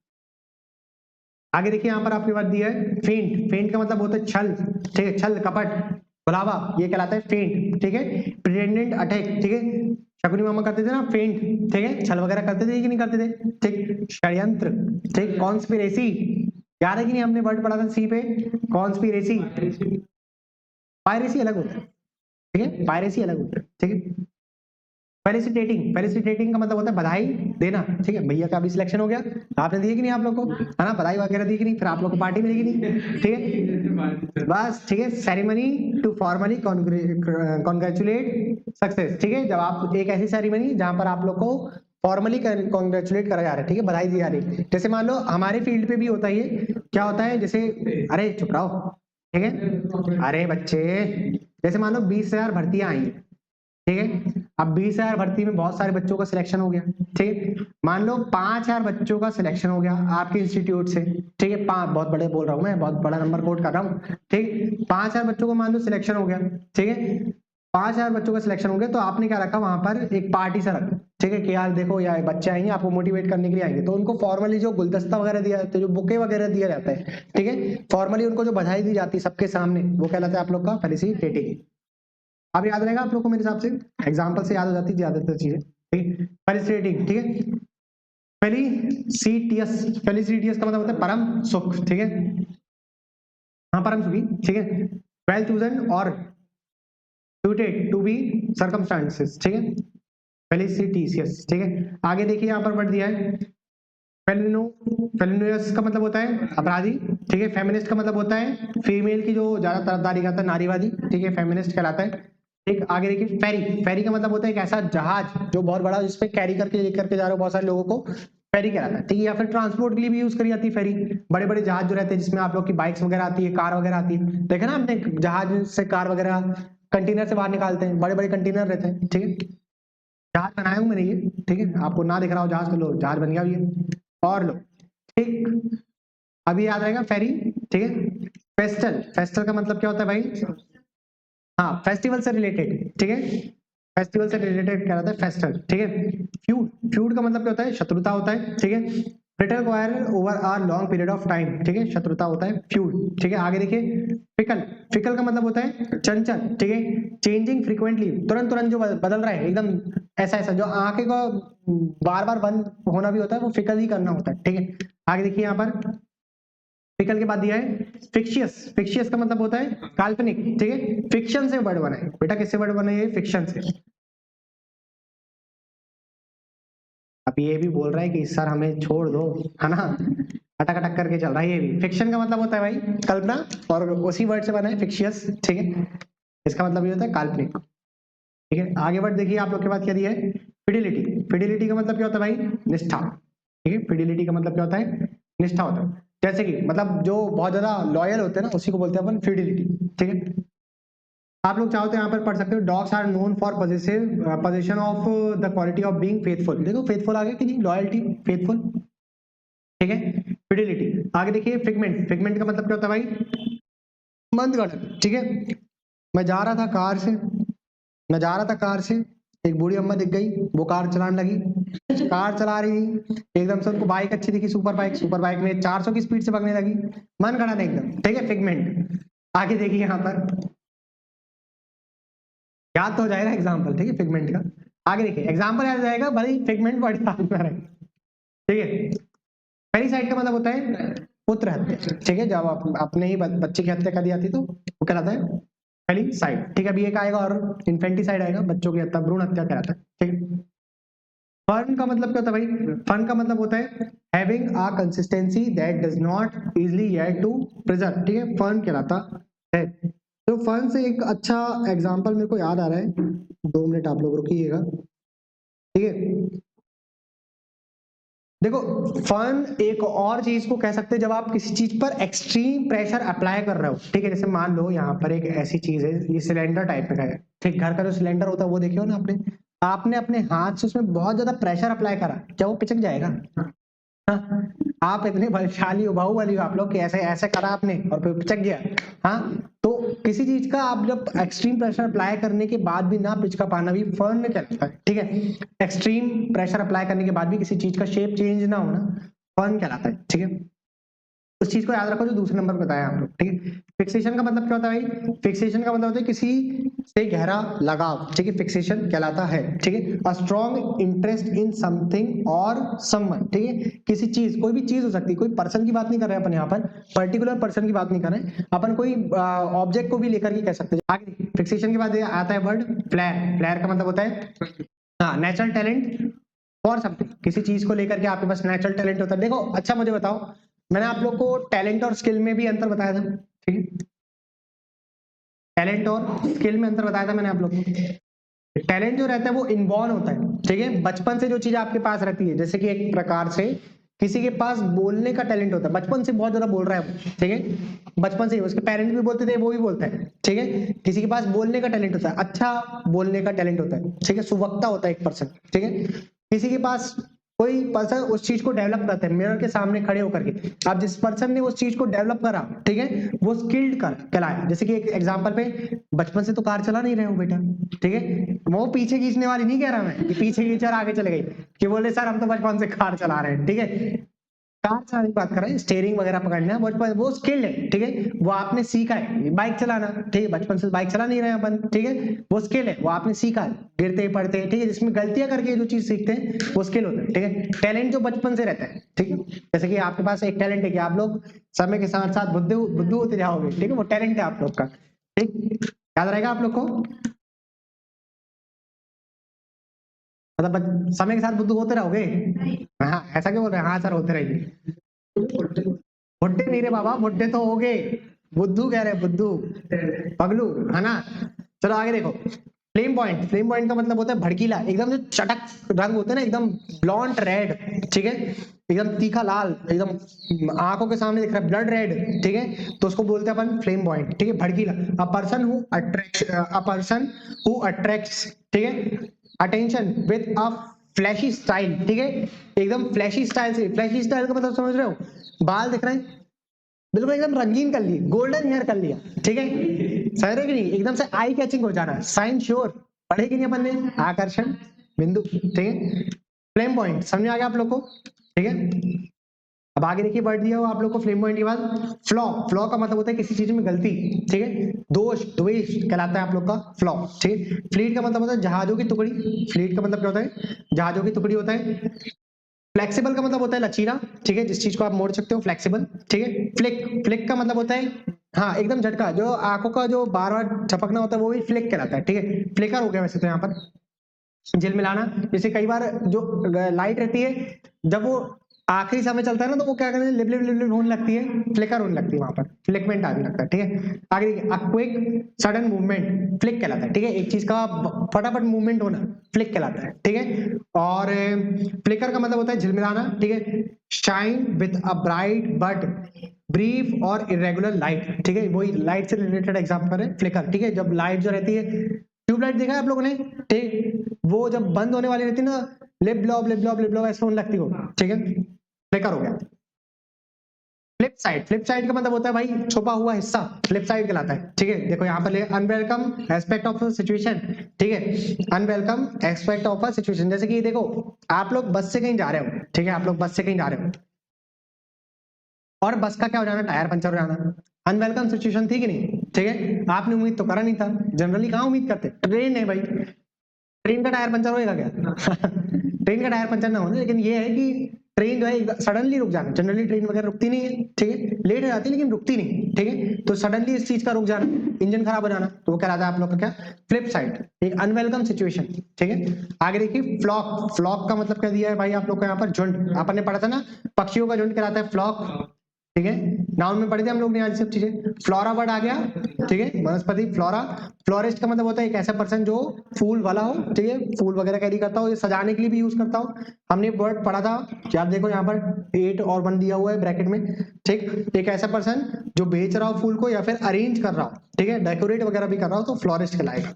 आगे देखिए यहाँ पर आपके पास दिया है फेंट। फेंट का मतलब होता है छल, ठीक है, छल कपट भुलावा, ये कहलाता है फेंट, ठीक है। प्रिटेंडेंट अटैक, ठीक है, शकुनी मामा करते थे ना फेंट, ठीक है, छल वगैरह करते थे कि नहीं करते थे, ठीक। षड्यंत्र, ठीक। कॉन्स्पिरेसी, याद है कि नहीं, हमने वर्ड पढ़ा था सी पे, कॉन्स्पिरेसी। पायरेसी अलग होता है, ठीक है, पायरेसी अलग होता है, ठीक है। फेलिसिटेटिंग, फेलिसिटेटिंग का मतलब होता है बधाई देना, ठीक है, भैया का भी सिलेक्शन हो गया, आपने दिए कि नहीं आप लोग को, है ना, बधाई वगैरह दी कि नहीं, फिर आप लोग को पार्टी मिलेगी नहीं, ठीक है, बस, ठीक है। Ceremony to formally congratulate success, ठीक है, जब आप एक ऐसी सेरेमनी जहां पर आप लोग को फॉर्मली कॉन्ग्रेचुलेट करा जा रहा है, ठीक है, बधाई दी जा रही है। जैसे मान लो हमारे फील्ड पे भी होता है ये, क्या होता है, जैसे अरे चुप रहो, ठीक है, अरे बच्चे, जैसे मान लो 20,000 भर्तियां आई, ठीक है, अब 20,000 भर्ती में बहुत सारे बच्चों का सिलेक्शन हो गया, ठीक है, मान लो 5,000 बच्चों का सिलेक्शन हो गया आपके इंस्टीट्यूट से, ठीक है, बहुत बड़े बोल रहा हूँ मैं, बहुत बड़ा नंबर कोट कर रहा हूँ, ठीक, 5,000 बच्चों को मान लो सिलेक्शन हो गया, ठीक है, 5,000 बच्चों का सिलेक्शन हो गया, तो आपने क्या रखा वहां पर, एक पार्टी सा रखा, ठीक है, कि यार देखो यार बच्चे आएंगे आपको मोटिवेट करने के लिए आएंगे, तो उनको फॉर्मली जो गुलदस्ता वगैरह दिया जाता है, जो बुके वगैरह दिया जाता है, ठीक है, फॉर्मली उनको जो बधाई दी जाती है सबके सामने, वो कहलाता है आप लोग का फेलिसिटेटिंग। अब याद रहेगा आप लोग को मेरे हिसाब से, एग्जाम्पल से याद हो जाती है ज्यादातर चीजें, ठीक, फेलिसिटेटिंग, ठीक है। फेलिसिटियस, फेलिसिटियस का मतलब होता है परम सुख, ठीक है, हाँ परम सुखी, ठीक है। वेल चूजन और suited to be circumstances, ठीक है, फेलिसिटियस, ठीक है। आगे देखिए यहाँ पर वर्ड दिया है फेलिनो, फेलिनियस का मतलब होता है अपराधी, ठीक है। फेमिनिस्ट का मतलब होता है फीमेल की जो ज्यादा तरफदारी करता है, नारीवादी, ठीक है, फेमिनिस्ट कहलाता है, ठीक। आगे देखिए फेरी, फेरी का मतलब होता है एक ऐसा जहाज जो बहुत बड़ा, जिसपे कैरी करके लेकर के जा रहे हो बहुत सारे लोगों को, फेरी कहलाता है, ठीक है। या फिर ट्रांसपोर्ट के लिए भी यूज करी जाती है फेरी, बड़े बड़े जहाज जो रहते हैं जिसमें आप लोग की बाइक्स वगैरह आती है, कार वगैरह आती है, देखे ना आपने, जहाज से कार वगैरह कंटेनर से बाहर निकालते हैं, बड़े बड़े कंटेनर रहते हैं, ठीक है, जहाज बनाया हूं मैंने ये, ठीक है, आपको ना दिख रहा हो जहाज, तो लो जहाज बन गया ये, और लो, ठीक। अभी याद रहेगा फेरी, ठीक है। फेस्टल, फेस्टल का मतलब क्या होता है भाई, हाँ फेस्टिवल से रिलेटेड, ठीक है, फेस्टिवल से रिलेटेड क्या रहता है फेस्टिवल, ठीक है। फ्यूड, फ्यूड का मतलब क्या होता है, शत्रुता होता है, ठीक है। Bitter quarrel over a long period of time, ठीक है, शत्रुता होता है फ्यूड, ठीक है। आगे देखिए फिकल, फिकल का मतलब होता है चंचल, ठीक है, चेंजिंग फ्रीक्वेंटली, तुरंत तुरंत जो बदल रहा है एकदम, ऐसा ऐसा जो आंखें को बार बार बंद होना भी होता है, वो फिकल ही करना होता है, ठीक है। आगे देखिए यहाँ पर फिकल के बाद दिया है फिक्शियस, फिक्शियस का मतलब होता है काल्पनिक, ठीक है, फिक्शन से वर्ड बना है, बेटा किससे वर्ड बना है, फिक्शन से। अब ये भी बोल रहा है कि सर हमें छोड़ दो, है ना, अटक अटक करके चल रहा है ये भी। फिक्शन का मतलब होता है भाई कल्पना, और उसी वर्ड से बना है फिक्शियस, ठीक है, इसका मतलब ये होता है काल्पनिक, ठीक है। आगे वर्ड देखिए आप लोग के बाद क्या दिया है फिडिलिटी, फिडिलिटी का मतलब क्या होता है भाई निष्ठा, ठीक है, फिडिलिटी का मतलब क्या होता है निष्ठा होता है, जैसे कि मतलब जो बहुत ज्यादा लॉयल होते हैं ना, उसी को बोलते हैं अपन फिडिलिटी, ठीक है। आप लोग चाहो तो यहाँ पर पढ़ सकते हो dogs are known for position of the quality of being faithful, देखो फेथफुल आगे कि नहीं, लॉयल्टी फेथफुल, ठीक है। फिडिलिटी, आगे देखिए फिगमेंट, फिगमेंट का मतलब क्या होता है भाई मंद गणक, ठीक है। मैं जा रहा था कार से, मैं जा रहा था कार से, एक बूढ़ी अम्मा दिख गई, वो कार चलाने लगी, कार चला रही थी, एकदम से उनको बाइक अच्छी दिखी, सुपर बाइक, सुपर बाइक में 400 की स्पीड से भागने लगी, मन खड़ा नहीं एकदम, ठीक है, फिगमेंट। आगे देखिए यहाँ पर याद तो हो जाएगा एग्जाम्पल, ठीक है, फिगमेंट का। आगे देखिए एग्जाम्पल याद जाएगा भले ही फिगमेंट वर्ड साथ में रहे, ठीक है। पेरिसाइड का मतलब होता है पुत्र हत्या, ठीक है, जब अपने ही बच्चे की हत्या कर दी जाती है तो वो कहलाता है पेरिसाइड, ठीक है। अभी एक आएगा और इन्फेंटिसाइड आएगा, बच्चों की हत्या, भ्रूण हत्या कहलाता है, ठीक है। फर्न का मतलब क्या होता है भाई, फर्न का मतलब होता है having a consistency that does not easily yield to preserve, ठीक है, फर्न कहलाता है। तो फर्न से एक अच्छा एग्जांपल मेरे को याद आ रहा है, 2 मिनट आप लोग रुकिएगा, ठीक है। देखो फन एक और चीज को कह सकते हैं जब आप किसी चीज पर एक्सट्रीम प्रेशर अप्लाई कर रहे हो, ठीक है। जैसे मान लो यहाँ पर एक ऐसी चीज है, ये सिलेंडर टाइप का है, ठीक, घर का जो सिलेंडर होता है वो देखे हो ना आपने, आपने अपने हाथ से उसमें बहुत ज्यादा प्रेशर अप्लाई करा, क्या वो पिचक जाएगा? हाँ, आप इतने बलशाली हो, बाहुबली हो आप लोग, कि ऐसे ऐसे करा आपने और फिर पिचक गया, हाँ, तो किसी चीज का आप जब एक्सट्रीम प्रेशर अप्लाई करने के बाद भी ना पिच का पाना भी फर्न कहलाता है, ठीक है। एक्सट्रीम प्रेशर अप्लाई करने के बाद भी किसी चीज का शेप चेंज ना होना फर्न कहलाता है, ठीक है। उस चीज को याद रखो जो दूसरे नंबर पर बताया आप लोग, ठीक है। फिक्सेशन का मतलब क्या होता है भाई? फिक्सेशन का मतलब होता है किसी से गहरा लगाव, ठीक है, फिक्सेशन कहलाता है, ठीक है। A strong interest in something और समवन, ठीक है। किसी चीज, कोई भी चीज हो सकती है, कोई पर्सन की बात नहीं कर रहे हैं अपन यहाँ पर, पर्टिकुलर पर्सन की बात नहीं कर रहे हैं अपन, कोई ऑब्जेक्ट को भी लेकर के कह सकते हैं। आगे फिक्सेशन के बाद आता है वर्ड फ्लेयर। फ्लेयर का मतलब होता है हाँ नेचुरल टैलेंट फॉर समथिंग, किसी चीज को लेकर के आपके पास नेचुरल टैलेंट होता है। देखो अच्छा मुझे बताओ, मैंने आप लोग को टैलेंट और स्किल में भी अंतर बताया था, ठीक है। टैलेंट और स्किल में अंतर बताया था मैंने आप लोग को। टैलेंट जो रहता है वो इनबॉर्न होता है, ठीक है, बचपन से जो चीज आपके पास रहती है। जैसे कि एक प्रकार से किसी के पास बोलने का टैलेंट होता है, बचपन से बहुत ज्यादा बोल रहा है वो, ठीक है, बचपन से उसके पेरेंट्स भी बोलते थे, वो भी बोलता है, ठीक है। किसी के पास बोलने का टैलेंट होता है, अच्छा बोलने का टैलेंट होता है, ठीक है, सुवक्ता होता है एक पर्सन, ठीक है। किसी के पास कोई पर्सन उस चीज को डेवलप करता है मिरर के सामने खड़े होकर के, अब जिस पर्सन ने उस चीज को डेवलप करा, ठीक है, वो स्किल्ड कर कहलाया। जैसे कि एक एग्जांपल पे, बचपन से तो कार चला नहीं रहे हो बेटा, ठीक है, वो पीछे खींचने वाली नहीं कह रहा मैं कि पीछे खींच और आगे चले गई कि बोले सर हम तो बचपन से कार चला रहे हैं, ठीक है। कार चलाने की बात कर रहे हैं, स्टीयरिंग वगैरह पकड़ना, वो स्किल्ड है, ठीक है, वो आपने सीखा है बाइक चलाना, ठीक है, बचपन से बाइक चला नहीं रहे अपन, ठीक है, वो स्किल है, वो आपने सीखा है गिरते पड़ते, ठीक है, जिसमें गलतियां करके जो चीज सीखते हैं वो स्किल होता है, ठीक है। टैलेंट जो बचपन से रहता है, ठीक है, जैसे कि आपके पास एक टैलेंट है कि आप लोग समय के साथ साथ बुद्धू बुद्धू होते जाओगे, ठीक है, वो टैलेंट है आप लोग का, ठीक, याद रहेगा आप लोग को। मतलब समय के साथ बुद्धू होते रहोगे? हाँ ऐसा क्यों बोल रहे हैं? हाँ सर होते रहेंगे। बुड्ढे नहीं रे बाबा, बुड्ढे तो हो गए, बुद्धू कह रहे हैं, बुद्धू पगलू, है ना। चलो आगे देखो, फ्लेम पॉइंट। फ्लेम पॉइंट का मतलब होता है भड़कीला, एकदम जो चटक रंग होते हैं ना, एकदम ब्लॉन्ट रेड, ठीक है, एकदम तीखा लाल, एकदम आंखों के सामने दिख रहा है ब्लड रेड, ठीक है, तो उसको बोलते हैं अपन फ्लेम पॉइंट, ठीक है, भड़कीला। अ पर्सन हु अट्रैक्ट्स, ठीक है, attention with a flashy style, ठीक है, एकदम फ्लैशी स्टाइल से। फ्लैशी स्टाइल का मतलब समझ रहे हो? बाल दिख रहे हैं बिल्कुल एकदम रंगीन कर लिए, गोल्डन हेयर कर लिया, ठीक है, समझ रहे कि नहीं, एकदम से आई कैचिंग हो जाना, साइन श्योर, पढ़े कि नहीं अपन ने, आकर्षण बिंदु, ठीक है। फ्लेम पॉइंट समझ में आ गया आप लोग को, ठीक है। अब आगे देखिए वर्ड दिया हो आप लोग को फ्लेम पॉइंट के बाद फ्लॉ। फ्लॉ का मतलब होता है किसी चीज में गलती, ठीक है, दोष द्वेष कहलाता है आप लोग का फ्लॉ, ठीक है। फ्लीट का मतलब होता है जहाजों की टुकड़ी। फ्लीट का मतलब क्या होता है? जहाजों की टुकड़ी होता है। फ्लेक्सिबल का मतलब होता है लचीला, ठीक है, जिस चीज को आप मोड़ सकते हो, फ्लेक्सिबल, ठीक है। फ्लिक, फ्लिक का मतलब होता है हाँ एकदम झटका, जो आंखों का जो बार बार झपकना होता है वो भी फ्लिक कहलाता है, ठीक है। फ्लिकर हो गया वैसे तो यहाँ पर झिलमिलाना। जैसे कई बार जो लाइट रहती है, जब वो आखिरी समय चलता है ना, तो वो क्या करते हैं, लिप लिप लिप लिप होने लगती है, फ्लिकर होने लगती है, वहां पर फ्लिकमेंट आने लगता है, ठीक है। आगे देखिए, a quick sudden movement flick कहलाता है, ठीक है, एक चीज का फटाफट मूवमेंट होना फ्लिक कहलाता है, ठीक है। और फ्लिकर का मतलब होता है झिलमिलाना, ठीक है। Shine with a bright but brief और इरेगुलर लाइट, ठीक है, वही लाइट से रिलेटेड एग्जांपल है फ्लिकर, ठीक है। जब लाइट जो रहती है, ट्यूबलाइट देखा है आप लोगों ने, ठीक, वो जब बंद होने वाली रहती है ना, lip blob lip blob lip blob ऐसे होने लगती हो, ठीक है, फ्लिकर हो गया। फ्लिप साइड, फ्लिप साइड का मतलब होता है भाई छुपा हुआ हिस्सा, फ्लिप साइड कहलाता है, ठीक है। देखो यहाँ पर अनवेलकम एस्पेक्ट ऑफ सिचुएशन, ठीक है, unwelcome aspect of a situation. जैसे कि देखो आप लोग बस से कहीं जा रहे हो, ठीक है, आप लोग बस से कहीं जा रहे हो और बस का क्या हो जाना, टायर पंचर हो जाना, अनवेलकम सिचुएशन थी कि नहीं, ठीक है। आपने उम्मीद तो करा नहीं था, जनरली कहाँ उम्मीद करते, ट्रेन है भाई, ट्रेन का टायर पंचर होएगा क्या? ट्रेन का टायर पंचर ना होना, लेकिन ये है कि ट्रेन जो है सडनली रुक जाना, जनरली ट्रेन वगैरह रुकती नहीं है, ठीक है, लेट हो जाती है लेकिन रुकती नहीं, ठीक है, तो सडनली इस चीज का रुक जाना, इंजन खराब हो जाना, तो वो कहलाता है आप लोग का क्या, फ्लिप साइड, एक अनवेलकम सिचुएशन, ठीक है। आगे देखिए फ्लॉक। फ्लॉक का मतलब क्या दिया है भाई आप लोग को यहाँ पर, झुंड, अपन ने पढ़ा था ना, पक्षियों का झुंड कहलाता है फ्लॉक, ठीक है, नाउन में पढ़े थे हम लोग ने आज सब चीजें। फ्लोरा वर्ड आ गया, ठीक है, वनस्पति फ्लोरा। फ्लोरिस्ट का मतलब होता है एक ऐसा पर्सन जो फूल वाला हो, ठीक है, फूल वगैरह कैरी करता हो, ये सजाने के लिए भी यूज करता हो। हमने वर्ड पढ़ा था कि आप देखो यहाँ पर 8 और 1 दिया हुआ है ब्रैकेट में, ठीक, एक ऐसा पर्सन जो बेच रहा हो फूल को या फिर अरेंज कर रहा हो, ठीक है, डेकोरेट वगैरह भी कर रहा हो, तो फ्लोरिस्ट कहलाएगा।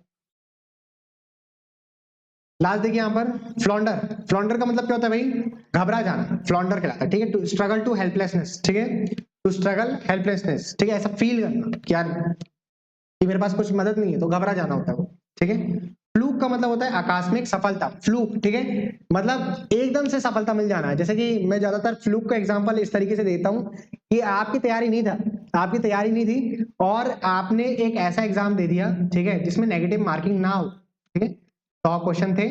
लास्ट देखिए यहाँ पर फ्लॉन्डर। फ्लॉन्डर का मतलब क्या होता है भाई, घबरा जाना, फ्लॉन्डर कहलाता है, ठीक है। टू स्ट्रगल टू हेल्पलेसनेस, ठीक है, टू स्ट्रगल हेल्पलेसनेस, ठीक है, ऐसा फील करना कि यार कि मेरे पास कुछ मदद नहीं है, तो घबरा जाना होता है वो, ठीक है। फ्लूक का मतलब होता है आकस्मिक सफलता, फ्लूक, ठीक है, मतलब एकदम से सफलता मिल जाना है। जैसे कि मैं ज्यादातर फ्लूक का एग्जांपल इस तरीके से देता हूँ कि आपकी तैयारी नहीं था, आपकी तैयारी नहीं थी और आपने एक ऐसा एग्जाम दे दिया, ठीक है, जिसमें नेगेटिव मार्किंग ना हो, ठीक है। 100 क्वेश्चन थे,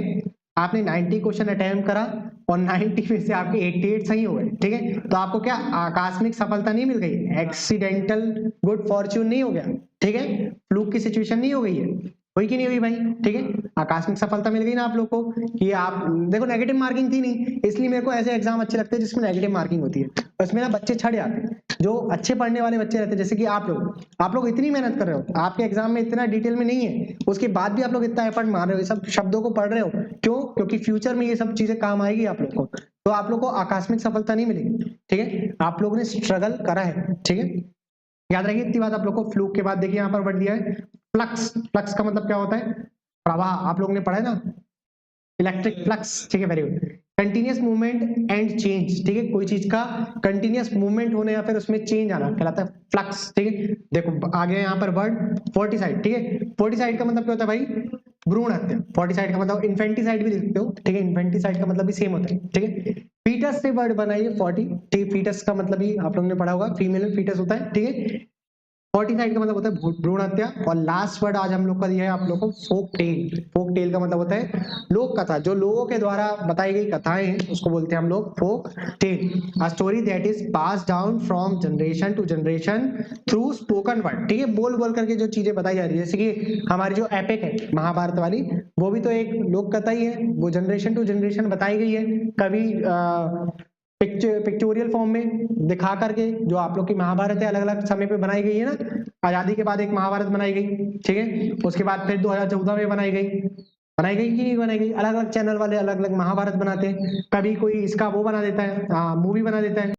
आपने 90 क्वेश्चन अटेम्प्ट करा और 90 में से आपके 88 सही हो गए, ठीक है। तो आपको क्या आकस्मिक सफलता नहीं मिल गई, एक्सीडेंटल गुड फॉर्च्यून नहीं हो गया, ठीक है, फ्लूक की सिचुएशन नहीं हो गई है, हुई कि नहीं हुई भाई, ठीक है। आकस्मिक सफलता मिल गई ना आप लोग को कि आप देखो नेगेटिव मार्किंग थी नहीं, इसलिए मेरे को ऐसे एग्जाम अच्छे लगते हैं जिसमें नेगेटिव मार्किंग होती है, उसमें ना बच्चे छट जाते हैं, जो अच्छे पढ़ने वाले बच्चे रहते हैं, जैसे कि आप लोग इतनी मेहनत कर रहे हो, आपके एग्जाम में इतना डिटेल में नहीं है, उसके बाद भी आप लोग इतना एफर्ट मार रहे हो, ये सब शब्दों को पढ़ रहे हो, क्यों? क्योंकि फ्यूचर में ये सब चीजें काम आएगी आप लोग को, तो आप लोग को आकस्मिक सफलता नहीं मिलेगी, ठीक है। आप लोगों ने स्ट्रगल करा है, ठीक है, याद रखिए इतनी बात आप लोग को। फ्लूक के बाद देखिए यहाँ पर बढ़ दिया है फ्लक्स, फ्लक्स का मतलब क्या होता है, प्रवाह, आप लोगों ने पढ़ा है ना, इलेक्ट्रिक फ्लक्स, ठीक है, very good. Continuous movement and change, ठीक है, कोई चीज का कंटिन्यूअस मूवमेंट होने या फिर उसमें चेंज आना कहलाता है फ्लक्स, ठीक है। देखो आगे यहाँ पर वर्ड फोर्टिसाइड, ठीक है, फोर्टिसाइड का मतलब क्या होता है भाई, भ्रूण हत्या। फोर्टिसाइड का मतलब इन्फेंटिसाइड भी लिख सकते हो, ठीक है, इन्फेंटिसाइड का मतलब भी सेम होता है, ठीक है। फीटस से वर्ड बनाइए 40, ठीक है, फीटस का मतलब भी आप लोगों ने पढ़ा होगा, फीमेल में फीटस होता है, ठीक है। फोर्टिसाइड का मतलब होता है भ्रूण हत्या। और लास्ट वर्ड आज हम लोग का दिया है आप लोग को फोक टेल। फोक टेल का मतलब होता है लोक कथा, जो लोगों के द्वारा बताई गई कथाएं हैं उसको बोलते हैं हम लोग folk tale. A story that is pass down from generation to generation through spoken word, ठीक है, बोल बोल करके जो चीजें बताई जा रही है, जैसे कि हमारी जो एपिक है महाभारत वाली, वो भी तो एक लोक कथा ही है, वो जनरेशन टू जनरेशन बताई गई है, कभी पिक्चोरियल फॉर्म में दिखा करके, जो आप लोग की महाभारत है अलग अलग समय पे बनाई गई है ना, आजादी के बाद एक महाभारत बनाई गई, ठीक है, उसके बाद फिर 2014 में बनाई गई कि नहीं बनाई गई, अलग अलग चैनल वाले अलग अलग महाभारत बनाते हैं, कभी कोई इसका वो बना देता है, मूवी बना देता है,